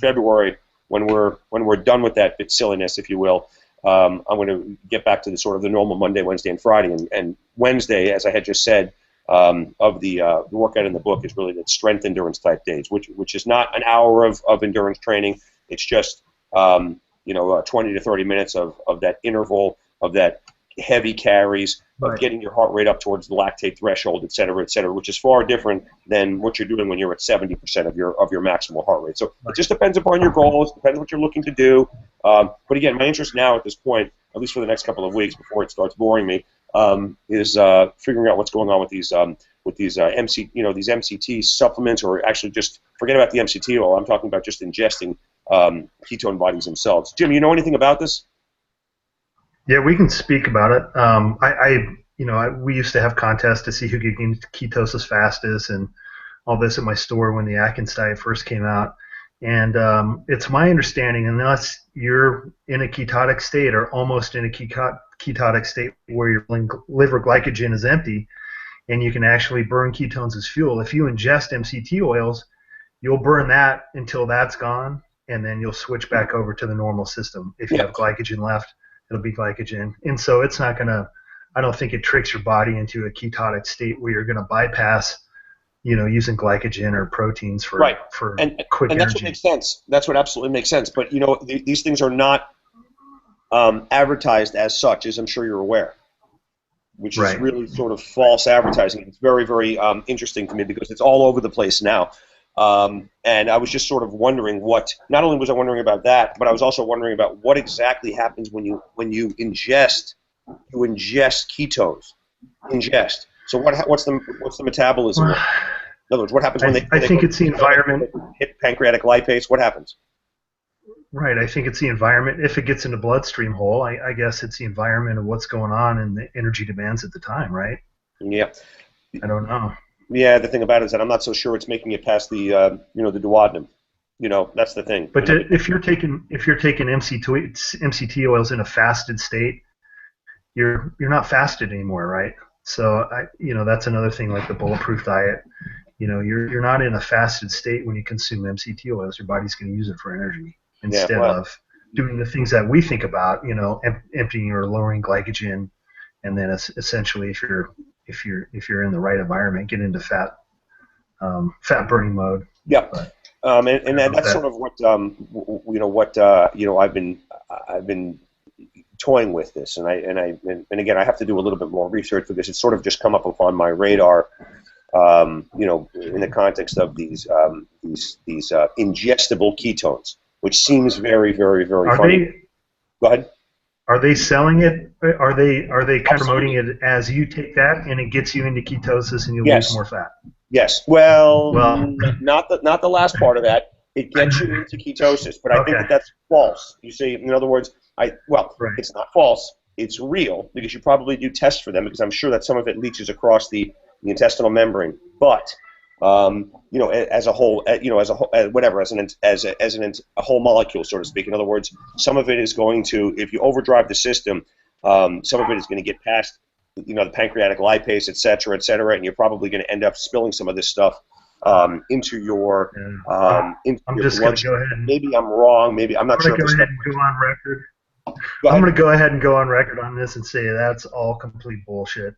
February, when we're done with that bit silliness, if you will, I'm going to get back to the sort of the normal Monday, Wednesday, and Friday. And Wednesday, as I had just said, of the workout in the book is really that strength endurance type days, which is not an hour of endurance training. It's just 20 to 30 minutes of that interval, of that heavy carries, of getting your heart rate up towards the lactate threshold, et cetera, which is far different than what you're doing when you're at 70% of your maximal heart rate. So it just depends upon your goals, depends on what you're looking to do. But again, my interest now at this point, at least for the next couple of weeks before it starts boring me, is figuring out what's going on with these MCT supplements, or actually just forget about the MCT oil. I'm talking about just ingesting ketone bodies themselves. Jim, you know anything about this? Yeah, we can speak about it. We used to have contests to see who could get into ketosis fastest and all this at my store when the Atkins diet first came out. And it's my understanding, unless you're in a ketotic state or almost in a ketotic state where your liver glycogen is empty and you can actually burn ketones as fuel, if you ingest MCT oils, you'll burn that until that's gone, and then you'll switch back over to the normal system. If you have glycogen left, it'll be glycogen. And so it's not going to, I don't think it tricks your body into a ketotic state where you're going to bypass, using glycogen or proteins for quick energy. And that's what makes sense. That's what absolutely makes sense. But, these things are not advertised as such, as I'm sure you're aware, which is really sort of false advertising. It's very, very interesting to me because it's all over the place now. And I was just sort of wondering not only was I wondering about that, but I was also wondering about what exactly happens when you ingest ketones. So what's the metabolism? In other words, what happens when I think it's the environment. Hit pancreatic lipase. What happens? Right. I think it's the environment. If it gets in the bloodstream hole, I guess it's the environment of what's going on and the energy demands at the time, right? Yeah. I don't know. Yeah, the thing about it is that I'm not so sure it's making it past the the duodenum. That's the thing. But if you're taking MCT oils in a fasted state, you're not fasted anymore, right? So that's another thing, like the bulletproof diet. You're not in a fasted state when you consume MCT oils. Your body's going to use it for energy instead of doing the things that we think about. Emptying or lowering glycogen, and then essentially, if you're in the right environment, get into fat burning mode. Yeah, and that's sort of what I've been toying with this, and again, I have to do a little bit more research because it's sort of just come up upon my radar, in the context of these ingestible ketones, which seems very, very, very funny. Go ahead. Are they selling it? Are they kind of promoting it as you take that and it gets you into ketosis and you lose more fat? Yes. Well, not the last part of that. It gets you into ketosis, but I think that's false. You see, in other words, it's not false. It's real because you probably do test for them because I'm sure that some of it leaches across the intestinal membrane. But as a whole, as a whole molecule, so to speak. In other words, some of it is going to, if you overdrive the system, some of it is going to get past, the pancreatic lipase, et cetera, and you're probably going to end up spilling some of this stuff into your bloodstream. Maybe I'm wrong. Maybe I'm not sure. I'm going to go ahead and go on record. I'm going to go ahead and go on record on this and say that's all complete bullshit.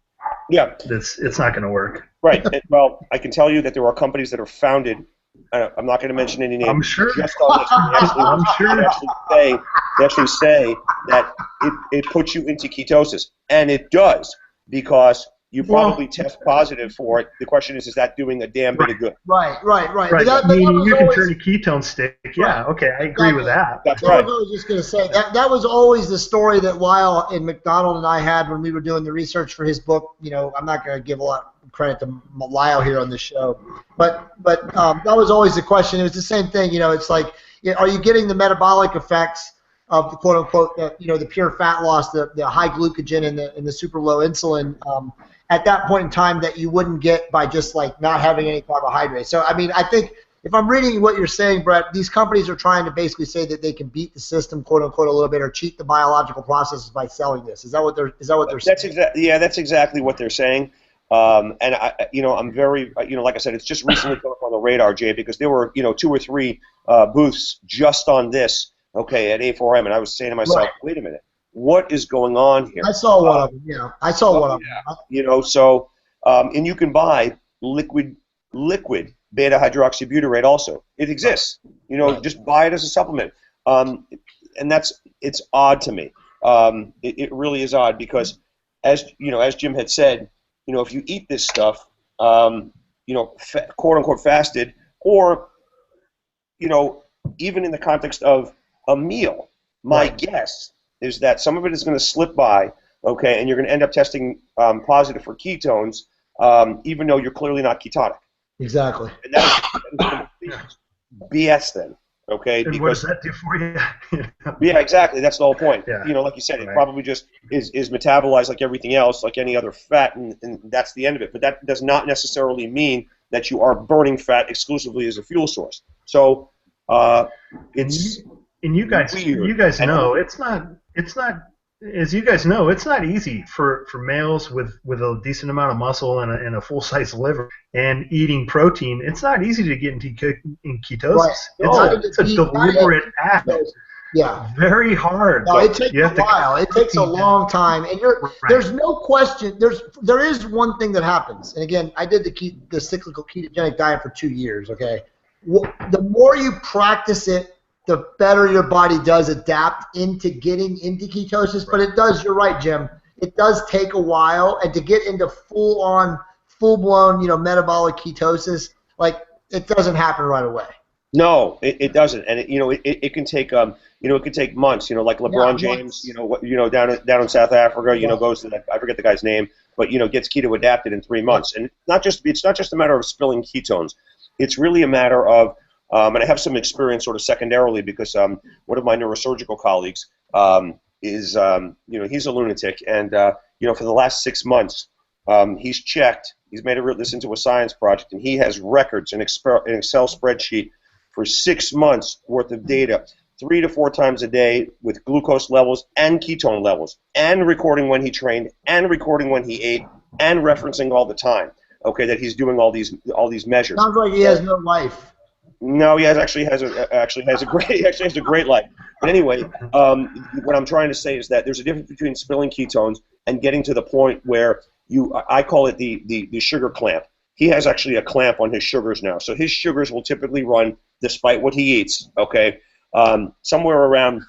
Yeah, it's not going to work. Right. Well, I can tell you that there are companies that are founded. I'm not going to mention any names. I'm sure. Just on this. I'm sure. They actually say that it puts you into ketosis, and it does because you probably test positive for it. The question is that doing a damn bit of good? Right. Meaning you can turn a ketone stick. Yeah, okay, I agree with that. That's right. I was just going to say, that was always the story that Lyle and McDonald and I had when we were doing the research for his book. I'm not going to give a lot of credit to Lyle here on the show, but that was always the question. It was the same thing. It's like, are you getting the metabolic effects of the quote unquote, the pure fat loss, the high glucogen and the super low insulin at that point in time that you wouldn't get by just like not having any carbohydrates. So I think if I'm reading what you're saying, Brett, these companies are trying to basically say that they can beat the system, quote unquote, a little bit, or cheat the biological processes by selling this. Is that what they're saying? That's exactly what they're saying. And I'm very, like I said, it's just recently come up on the radar, Jay, because there were, 2 or 3 booths just on this, at A4M, and I was saying to myself, wait a minute, what is going on here? I saw one of them. Yeah, I saw one of them. So, and you can buy liquid beta hydroxybutyrate also. It exists. Just buy it as a supplement. And it's odd to me. It really is odd because as Jim had said, if you eat this stuff, quote unquote fasted, or even in the context of a meal, my guess is that some of it is going to slip by, okay, and you're going to end up testing positive for ketones, even though you're clearly not ketonic. Exactly. And that is BS then, okay? And what does that do for you? Yeah, exactly. That's the whole point. Yeah. Like you said, it probably just is metabolized like everything else, like any other fat, and that's the end of it. But that does not necessarily mean that you are burning fat exclusively as a fuel source. So it's and you guys know it's not as you guys know, it's not easy for males with a decent amount of muscle and a full-size liver and eating protein. It's not easy to get in ketosis. Right. It's a deliberate act. Yeah. Very hard. No, it takes a while. It takes a long time, and there's no question. There is one thing that happens, and again, I did the cyclical ketogenic diet for 2 years. Okay, the more you practice it, the better your body does adapt into getting into ketosis. But it does. You're right, Jim. It does take a while, and to get into full-blown, metabolic ketosis, like it doesn't happen right away. No, it doesn't, and it can take it could take months. Like LeBron James, down in South Africa, goes to that, I forget the guy's name, but gets keto adapted in 3 months, and it's not just a matter of spilling ketones. It's really a matter of and I have some experience sort of secondarily because one of my neurosurgical colleagues is he's a lunatic, and for the last 6 months he's made this into a science project, and he has records in an Excel spreadsheet for 6 months worth of data, 3 to 4 times a day with glucose levels and ketone levels, and recording when he trained, and recording when he ate, and referencing all the time. Okay, that he's doing all these measures. Sounds like he has no life. No, he actually has a great life. But anyway, what I'm trying to say is that there's a difference between spilling ketones and getting to the point where I call it the sugar clamp. He has actually a clamp on his sugars now, so his sugars will typically run, despite what he eats, okay, somewhere around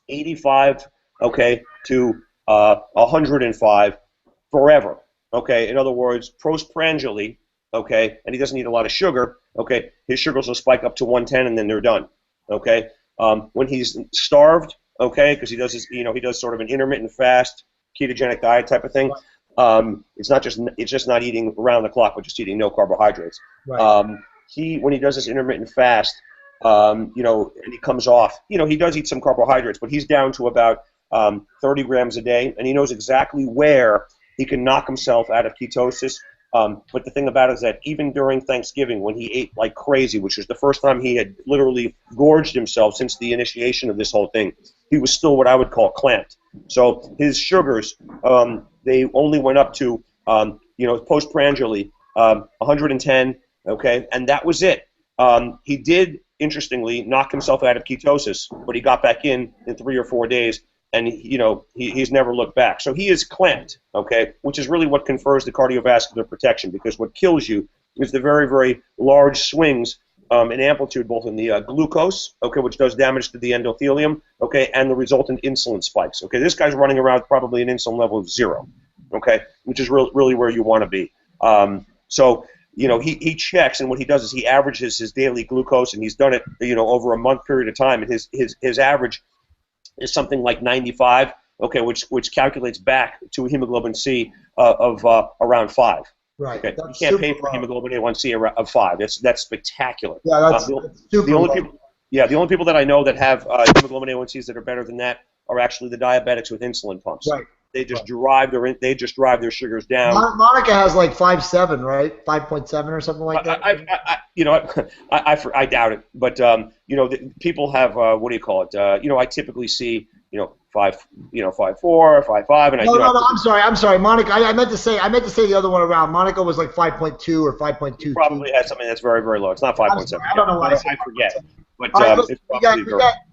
85, okay, to 105 forever, okay. In other words, postprandially, okay, and he doesn't eat a lot of sugar, okay, his sugars will spike up to 110 and then they're done, okay. When he's starved, okay, because he does sort of an intermittent fast ketogenic diet type of thing. It's just not eating around the clock, but just eating no carbohydrates. Right. When he does this intermittent fast, and he comes off, he does eat some carbohydrates, but he's down to about 30 grams a day, and he knows exactly where he can knock himself out of ketosis. But the thing about it is that even during Thanksgiving, when he ate like crazy, which was the first time he had literally gorged himself since the initiation of this whole thing, he was still what I would call clamped. So his sugars, they only went up to, postprandially, 110, okay, and that was it. He did, interestingly, knock himself out of ketosis, but he got back in 3 or 4 days, and he's never looked back. So he is clamped, okay, which is really what confers the cardiovascular protection, because what kills you is the very, very large swings in amplitude, both in the glucose, okay, which does damage to the endothelium, okay, and the resultant insulin spikes. Okay, this guy's running around probably an insulin level of 0, okay, which is really where you want to be. So he checks, and what he does is he averages his daily glucose, and he's done it over a month period of time, and his average is something like 95, okay, which calculates back to a hemoglobin C of around 5. Right. Okay. You can't pay for hemoglobin A1C of 5. That's spectacular. Yeah, that's super low. The only people that I know that have hemoglobin A1Cs that are better than that are actually the diabetics with insulin pumps. Right. They just drive their sugars down. Monica has like 5.7, right? 5.7 or something like that. I doubt it, but people have what do you call it? I typically see 5, 5.4, 5.5, and no, I'm sorry, Monica. I meant to say the other one around. Monica was like 5.2 or 5.2. Probably has something that's very, very low. It's not 5.7. I don't know why I forget. But right, look,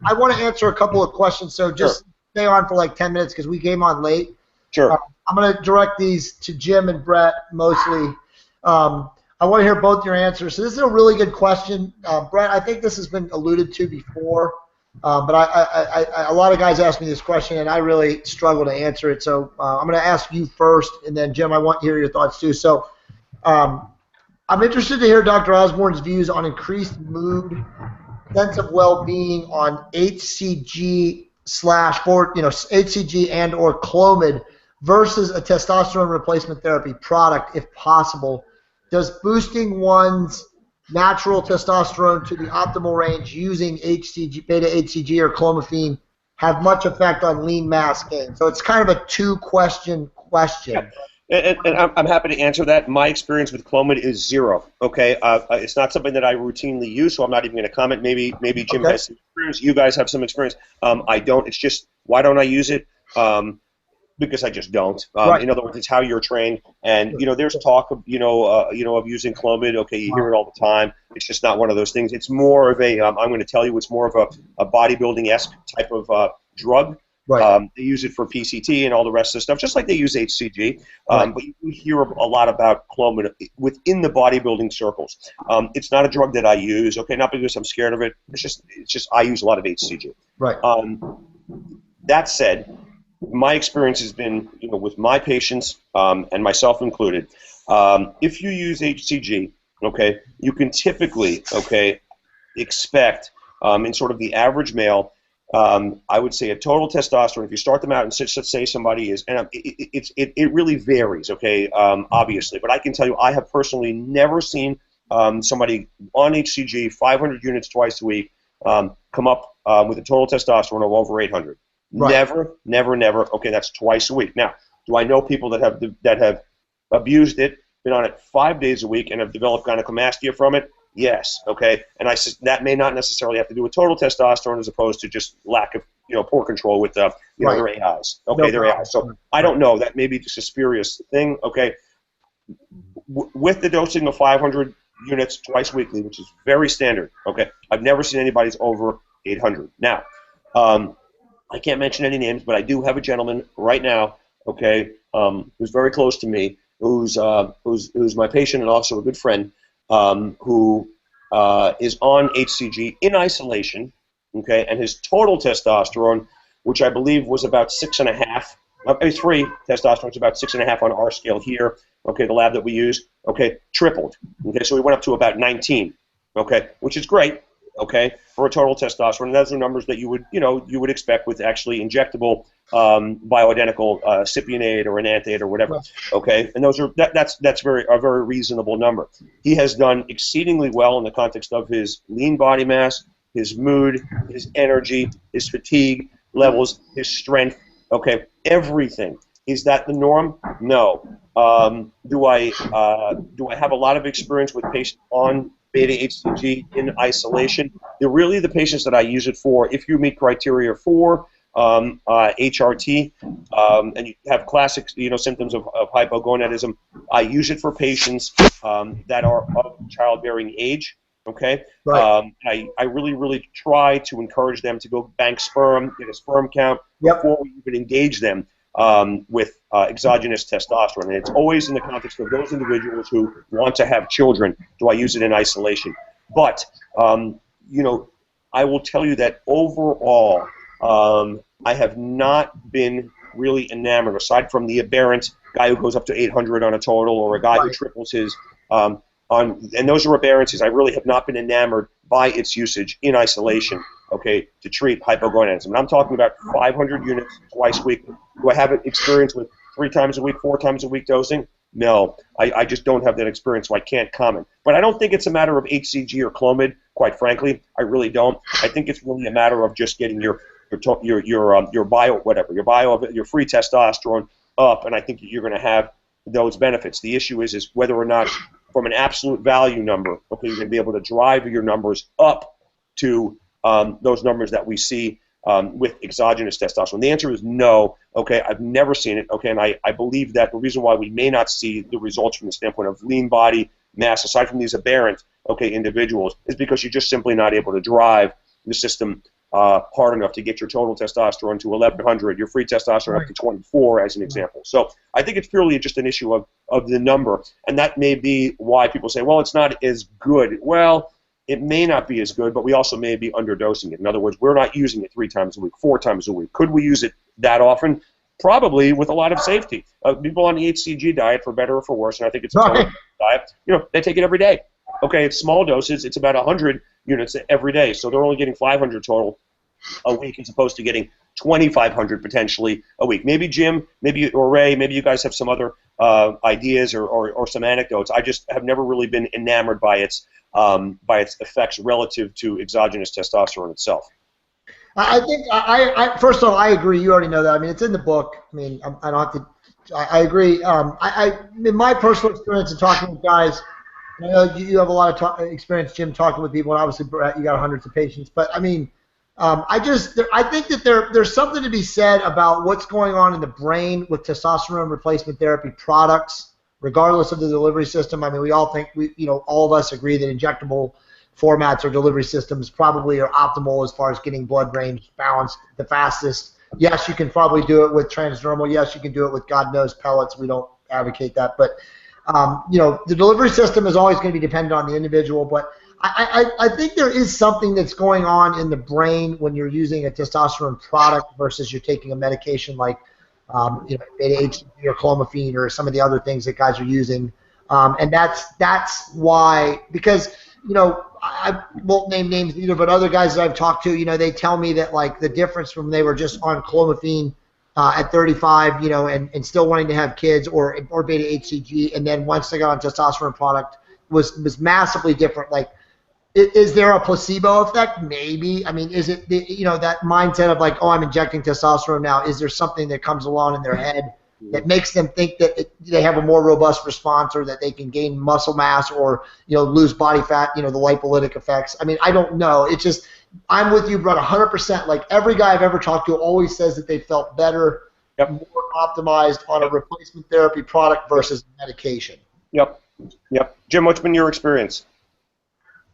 I want to answer a couple of questions, so just stay on for like 10 minutes because we came on late. Sure. I'm going to direct these to Jim and Brett mostly. I want to hear both your answers. So this is a really good question. Brett, I think this has been alluded to before. But a lot of guys ask me this question, and I really struggle to answer it. So I'm going to ask you first, and then Jim, I want to hear your thoughts too. So I'm interested to hear Dr. Osborne's views on increased mood, sense of well-being on HCG HCG and or Clomid versus a testosterone replacement therapy product, if possible. Does boosting one's natural testosterone to the optimal range using HCG, beta HCG or clomiphene have much effect on lean mass gain? So it's kind of a two-question question. And I'm happy to answer that. My experience with Clomid is zero. Okay, it's not something that I routinely use, so I'm not even going to comment. Maybe Jim has some experience. You guys have some experience. I don't. It's just, why don't I use it? Because I just don't. Right. In other words, it's how you're trained. And there's talk of of using Clomid. Okay, you hear it all the time. It's just not one of those things. It's more of a I'm going to tell you, it's more of a bodybuilding-esque type of drug. Right. They use it for PCT and all the rest of the stuff, just like they use HCG. But you hear a lot about Clomid within the bodybuilding circles. It's not a drug that I use. Okay, not because I'm scared of it. It's just I use a lot of HCG. Right. That said, my experience has been, with my patients and myself included, if you use HCG, okay, you can typically, expect in sort of the average male, I would say a total testosterone. If you start them out and let's say somebody is, and it really varies, obviously, but I can tell you I have personally never seen somebody on HCG 500 units twice a week come up with a total testosterone of over 800. Right. Never. Okay, that's twice a week. Now, do I know people that have abused it, been on it 5 days a week, and have developed gynecomastia from it? Yes. Okay, and that may not necessarily have to do with total testosterone, as opposed to just lack of poor control with their AIs. Okay, their AIs. So I don't know. That may be just a spurious thing. Okay, with the dosing of 500 units twice weekly, which is very standard. Okay, I've never seen anybody's over 800. Now. I can't mention any names, but I do have a gentleman right now, who's very close to me, who's my patient and also a good friend, who is on HCG in isolation, and his total testosterone, which I believe was about 6.5, free testosterone is about 6.5 on our scale here, the lab that we use, tripled, so we went up to about 19, which is great. For a total testosterone, and those are numbers that you would expect with actually injectable bioidentical cypionate or enanthate or whatever. And those are that's a very reasonable number. He has done exceedingly well in the context of his lean body mass, his mood, his energy, his fatigue levels, his strength. Everything. Is that the norm? No. Do I have a lot of experience with patients on beta HCG in isolation? They're really the patients that I use it for. If you meet criteria for HRT and you have classic symptoms of hypogonadism, I use it for patients that are of childbearing age. I really try to encourage them to go bank sperm, get a sperm count before we even engage them with exogenous testosterone. And it's always in the context of those individuals who want to have children. Do I use it in isolation? But, I will tell you that overall, I have not been really enamored, aside from the aberrant guy who goes up to 800 on a total, or a guy who triples his, and those are aberrancies. I really have not been enamored by its usage in isolation, to treat hypogonadism. And I'm talking about 500 units twice a week. Do I have experience with 3 times a week, 4 times a week dosing? No, I just don't have that experience, so I can't comment. But I don't think it's a matter of HCG or Clomid, quite frankly. I really don't. I think it's really a matter of just getting your free testosterone up, and I think you're going to have those benefits. The issue is whether or not, from an absolute value number, you're going to be able to drive your numbers up to those numbers that we see with exogenous testosterone. The answer is no. I've never seen it. And I believe that the reason why we may not see the results from the standpoint of lean body mass, aside from these aberrant individuals, is because you're just simply not able to drive the system hard enough to get your total testosterone to 1100, your free testosterone up to 24, as an example. So I think it's purely just an issue of the number, and that may be why people say, well, it's not as good. Well, it may not be as good, but we also may be underdosing it. In other words, we're not using it 3 times a week, 4 times a week. Could we use it that often? Probably, with a lot of safety. People on the HCG diet, for better or for worse, and I think it's a total diet, they take it every day. Okay, it's small doses. It's about 100 units every day, so they're only getting 500 total a week as opposed to getting 2,500 potentially a week. Maybe Jim, or Ray, maybe you guys have some other ideas or some anecdotes. I just have never really been enamored by its effects relative to exogenous testosterone itself. I think first of all, I agree. You already know that. I mean, it's in the book. I mean, I don't have to. I agree. In my personal experience in talking with guys, I know you have a lot of experience, Jim, talking with people, and obviously, Brett, you got hundreds of patients. But I mean, I think that there's something to be said about what's going on in the brain with testosterone replacement therapy products, regardless of the delivery system. I mean, we all think all of us agree that injectable formats or delivery systems probably are optimal as far as getting blood range balanced the fastest. Yes, you can probably do it with transdermal. Yes, you can do it with God knows pellets. We don't advocate that, but the delivery system is always going to be dependent on the individual. But I think there is something that's going on in the brain when you're using a testosterone product versus you're taking a medication like beta-HCG or clomiphene or some of the other things that guys are using, and that's why, because I won't name names either, but other guys that I've talked to, they tell me that like the difference from they were just on clomiphene at 35, and still wanting to have kids or beta-HCG, and then once they got on testosterone product was massively different. Like, is there a placebo effect? Maybe. I mean, is it that mindset of like, oh, I'm injecting testosterone now? Is there something that comes along in their head that makes them think that they have a more robust response, or that they can gain muscle mass, or lose body fat? The lipolytic effects. I mean, I don't know. It's just, I'm with you, Brett, 100%. Like, every guy I've ever talked to always says that they felt better, more optimized on a replacement therapy product versus medication. Yep. Jim, what's been your experience?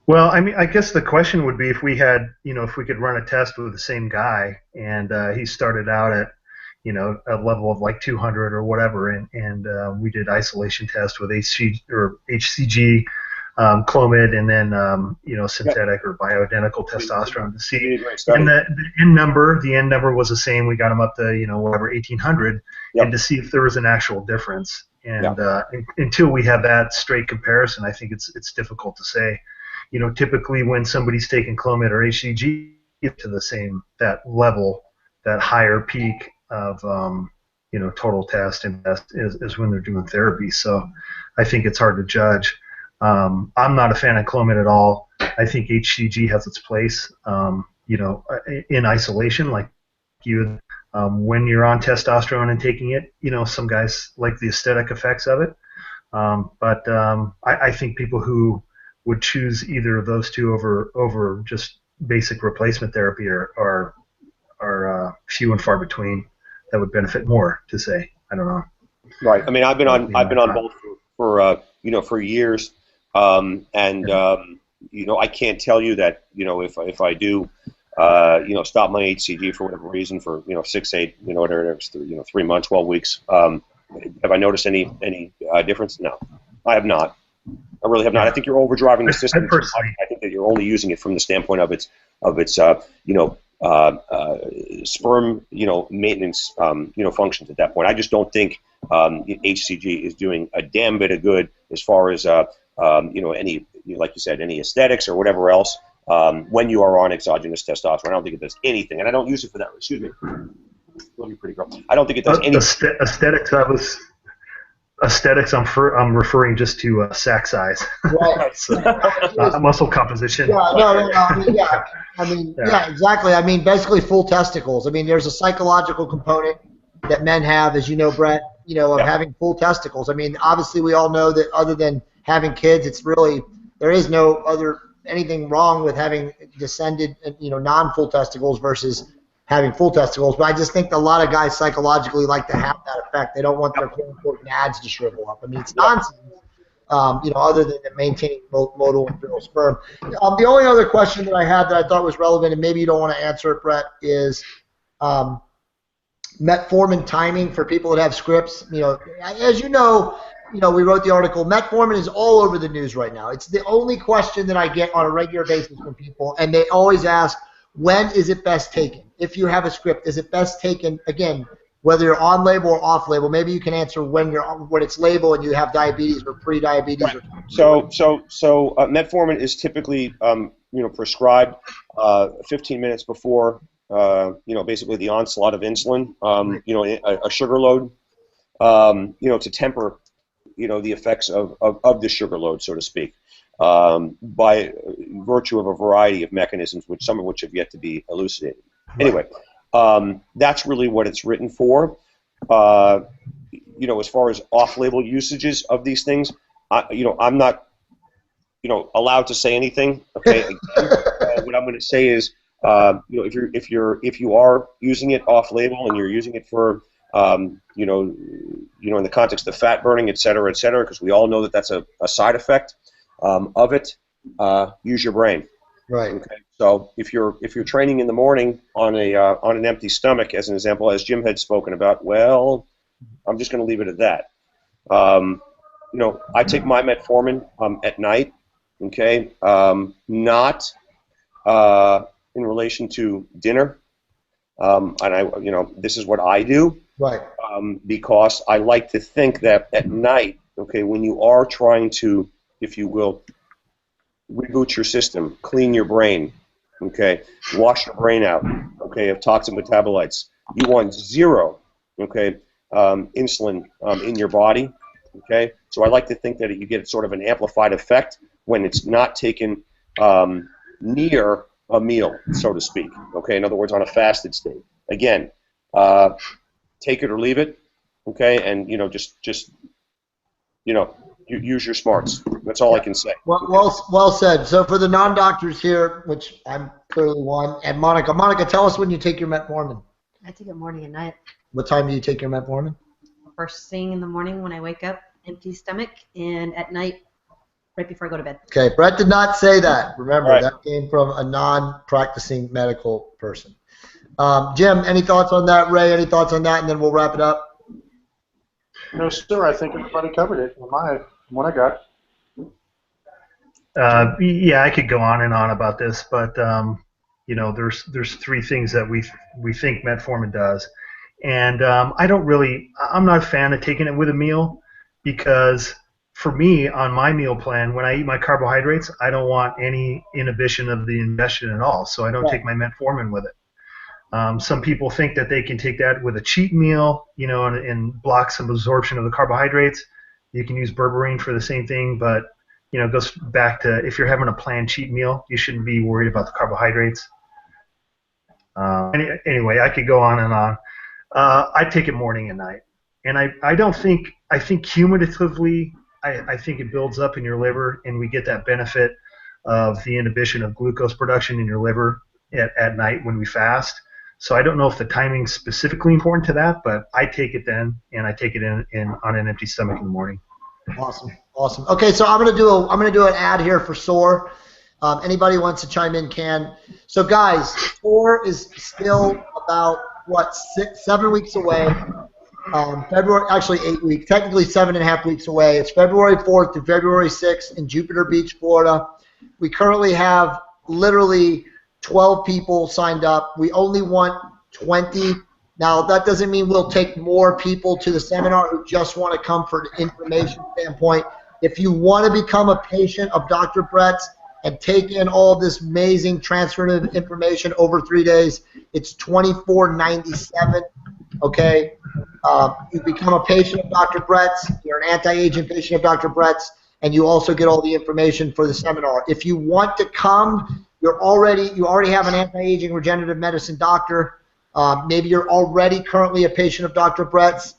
Well, I mean, I guess the question would be if we had, if we could run a test with the same guy, and he started out at, a level of like 200 or whatever, and we did isolation tests with HCG, Clomid, and then synthetic or bioidentical testosterone to see. And the end number was the same. We got him up to whatever 1800, and to see if there was an actual difference. And until we have that straight comparison, I think it's difficult to say. Typically when somebody's taking Clomid or HCG to that level, that higher peak of total test and test is when they're doing therapy. So I think it's hard to judge. I'm not a fan of Clomid at all. I think HCG has its place, in isolation, like you. When you're on testosterone and taking it, some guys like the aesthetic effects of it. But I think people who would choose either of those two over just basic replacement therapy are few and far between. That would benefit more, to say. I don't know. Right. I mean, I've been on both for years, and I can't tell you that if I do stop my HCG for whatever reason for 6, 8 whatever it is, 3 months, 12 weeks, have I noticed any difference? No, I have not. I really have not. I think you're overdriving the system. I think that you're only using it from the standpoint of its sperm maintenance functions at that point. I just don't think HCG is doing a damn bit of good as far as any, like you said, any aesthetics or whatever else when you are on exogenous testosterone. I don't think it does anything, and I don't use it for that. Excuse me. Love you, pretty girl. I don't think it does anything. Aesthetics, I'm referring just to sac size. Right. Muscle composition. Yeah, exactly. I mean, basically full testicles. I mean, there's a psychological component that men have, as you know, Brett, of having full testicles. I mean, obviously we all know that other than having kids, there is no anything wrong with having descended, non-full testicles versus having full testicles. But I just think that a lot of guys psychologically like to have that effect. They don't want their quote-unquote nads to shrivel up. I mean, it's nonsense, other than maintaining motile and virile sperm. The only other question that I had that I thought was relevant, and maybe you don't want to answer it, Brett, is Metformin timing for people that have scripts. As you know, we wrote the article. Metformin is all over the news right now. It's the only question that I get on a regular basis from people, and they always ask, when is it best taken? If you have a script, is it best taken, again, whether you're on label or off label? Maybe you can answer when it's label and you have diabetes or pre-diabetes. Right. So metformin is typically prescribed 15 minutes before basically the onslaught of insulin. A sugar load. To temper the effects of the sugar load, so to speak, by virtue of a variety of mechanisms, some of which have yet to be elucidated. Anyway, that's really what it's written for. As far as off-label usages of these things, I'm not, allowed to say anything. Okay, what I'm going to say is, if you are using it off-label and you're using it for in the context of fat burning, et cetera, because we all know that that's a side effect of it. Use your brain. Right. Okay. So if you're training in the morning on an empty stomach, as an example, as Jim had spoken about, well, I'm just going to leave it at that. I take my metformin at night. Okay. Not in relation to dinner. And this is what I do. Right. Because I like to think that at night, okay, when you are trying to, if you will, reboot your system, clean your brain, okay, wash your brain out, okay, of toxic metabolites, you want zero, okay, insulin in your body, okay. So I like to think that you get sort of an amplified effect when it's not taken near a meal, so to speak, okay. In other words, on a fasted state. Again, take it or leave it, okay, and just use your smarts. That's all I can say. Well said. So for the non-doctors here, which I'm clearly one, and Monica, tell us when you take your metformin. I take it morning and night. What time do you take your metformin? First thing in the morning when I wake up, empty stomach, and at night, right before I go to bed. Okay, Brett did not say that. Remember, right. That came from a non-practicing medical person. Jim, any thoughts on that? Ray, any thoughts on that? And then we'll wrap it up. No, sir. I think everybody covered it. What I got. Yeah, I could go on and on about this, but there's three things that we think metformin does, and I'm not a fan of taking it with a meal, because for me, on my meal plan, when I eat my carbohydrates, I don't want any inhibition of the ingestion at all, so I don't take my metformin with it. Some people think that they can take that with a cheat meal, and block some absorption of the carbohydrates. You can use berberine for the same thing, but it goes back to, if you're having a planned cheat meal, you shouldn't be worried about the carbohydrates. Anyway, I could go on and on. I take it morning and night, and I think cumulatively, I think it builds up in your liver, and we get that benefit of the inhibition of glucose production in your liver at night when we fast. So I don't know if the timing's specifically important to that, but I take it then, and I take it in on an empty stomach in the morning. Awesome. Okay, so I'm gonna do an ad here for SOAR. Anybody who wants to chime in can. So guys, SOAR is still about 7 weeks away. February, actually 8 weeks, technically 7.5 weeks away. It's February 4th to February 6th in Jupiter Beach, Florida. We currently have literally 12 people signed up. We only want 20. Now, that doesn't mean we'll take more people to the seminar who just want to come for an information standpoint. If you want to become a patient of Dr. Brett's and take in all this amazing transformative information over 3 days, it's $24.97. Okay? You become a patient of Dr. Brett's. You're an anti-aging patient of Dr. Brett's, and you also get all the information for the seminar. If you want to come, you already have an anti-aging regenerative medicine doctor. Maybe you're already currently a patient of Dr. Brett's.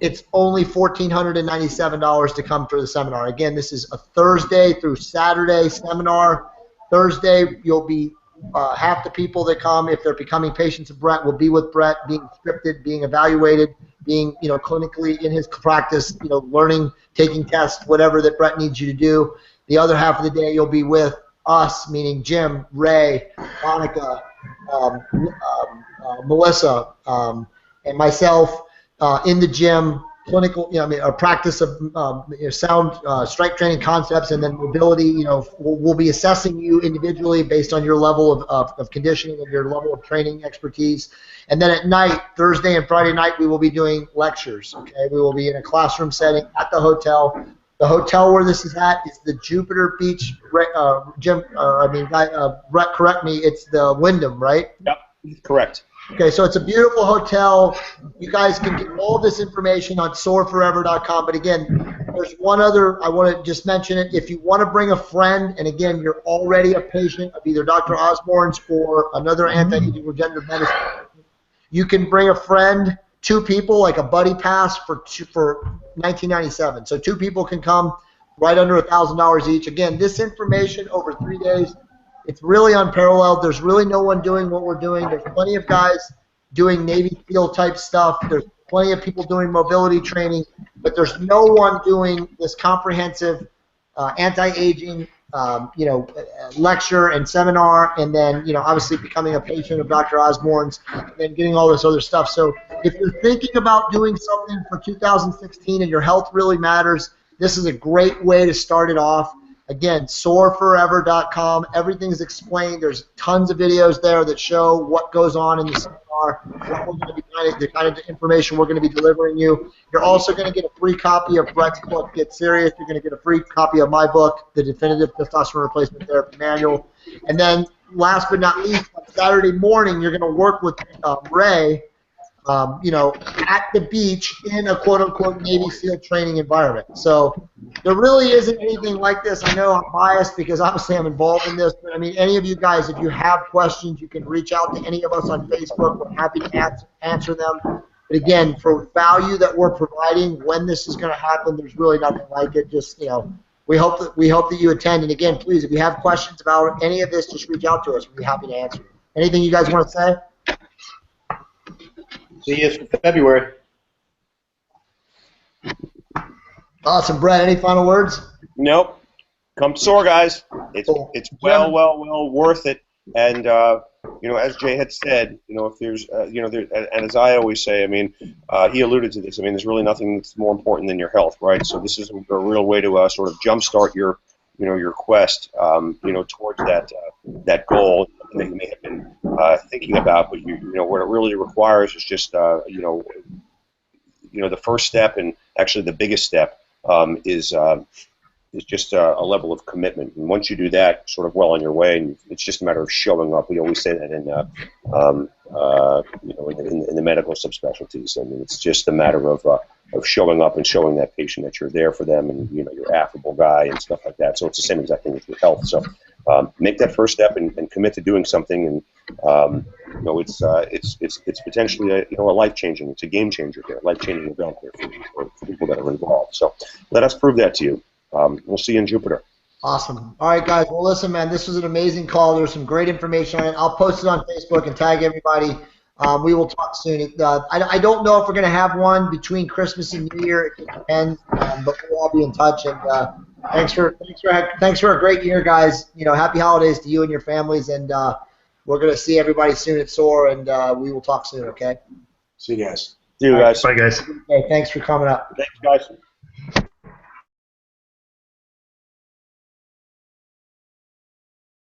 It's only $1,497 to come for the seminar. Again, this is a Thursday through Saturday seminar. Thursday, you'll be half the people that come, if they're becoming patients of Brett, will be with Brett, being scripted, being evaluated, being clinically in his practice, learning, taking tests, whatever that Brett needs you to do. The other half of the day, you'll be with us, meaning Jim, Ray, Monica, Melissa, and myself in the gym, clinical, I mean, a practice of sound strength training concepts, and then mobility. We'll be assessing you individually based on your level of conditioning and your level of training expertise. And then at night, Thursday and Friday night, we will be doing lectures. Okay, we will be in a classroom setting at the hotel. The hotel where this is at is the Jupiter Beach. Jim, Brett, correct me. It's the Wyndham, right? Yep, correct. Okay, so it's a beautiful hotel. You guys can get all this information on soarforever.com. But again, there's one other, I want to just mention it. If you want to bring a friend, and again, you're already a patient of either Dr. Osborne's or another anti-aging regenerative medicine, you can bring a friend, 2 people, like a buddy pass for $19.97. So 2 people can come, right under $1,000 each. Again, this information over 3 days, it's really unparalleled. There's really no one doing what we're doing. There's plenty of guys doing Navy SEAL type stuff. There's plenty of people doing mobility training, but there's no one doing this comprehensive anti-aging, lecture and seminar, and then obviously becoming a patient of Dr. Osborne's, and then getting all this other stuff. So if you're thinking about doing something for 2016 and your health really matters, this is a great way to start it off. Again, soarforever.com. Everything's explained. There's tons of videos there that show what goes on in the seminar, what we're going to be the kind of information we're going to be delivering you. You're also going to get a free copy of Brett's book, Get Serious. You're going to get a free copy of my book, The Definitive Testosterone Replacement Therapy Manual. And then, last but not least, on Saturday morning, you're going to work with Ray, at the beach in a quote-unquote Navy SEAL training environment. So there really isn't anything like this. I know I'm biased because obviously I'm involved in this, but I mean, any of you guys, if you have questions, you can reach out to any of us on Facebook. We're happy to answer them. But again, for value that we're providing, when this is going to happen, there's really nothing like it. Just, we hope that you attend. And again, please, if you have questions about any of this, just reach out to us. We'll be happy to answer. Anything you guys want to say? See you in February. Awesome, Brett. Any final words? Nope. Come soar, guys. It's well worth it. And as Jay had said, if there's and as I always say, I mean, he alluded to this. I mean, there's really nothing that's more important than your health, right? So this is a real way to sort of jumpstart your quest, towards that goal that you may have been thinking about. But what it really requires is just the first step, and actually the biggest step is just a level of commitment. And once you do that, sort of well on your way, and it's just a matter of showing up. We always say that in the medical subspecialties. I mean, it's just a matter of showing up and showing that patient that you're there for them, and you're affable guy and stuff like that. So it's the same exact thing with your health. So make that first step and commit to doing something, and it's potentially a life changing. It's a game changer here, life changing event here for people that are involved. So let us prove that to you. We'll see you in Jupiter. Awesome. All right, guys. Well, listen, man, this was an amazing call. There's some great information on it. I'll post it on Facebook and tag everybody. We will talk soon. I don't know if we're going to have one between Christmas and New Year. It depends, but we'll all be in touch. And thanks for a great year, guys. Happy holidays to you and your families. And we're going to see everybody soon at SOAR, and we will talk soon. Okay. See you guys. See you guys. Bye, guys. Okay. Thanks for coming up. Thanks, guys.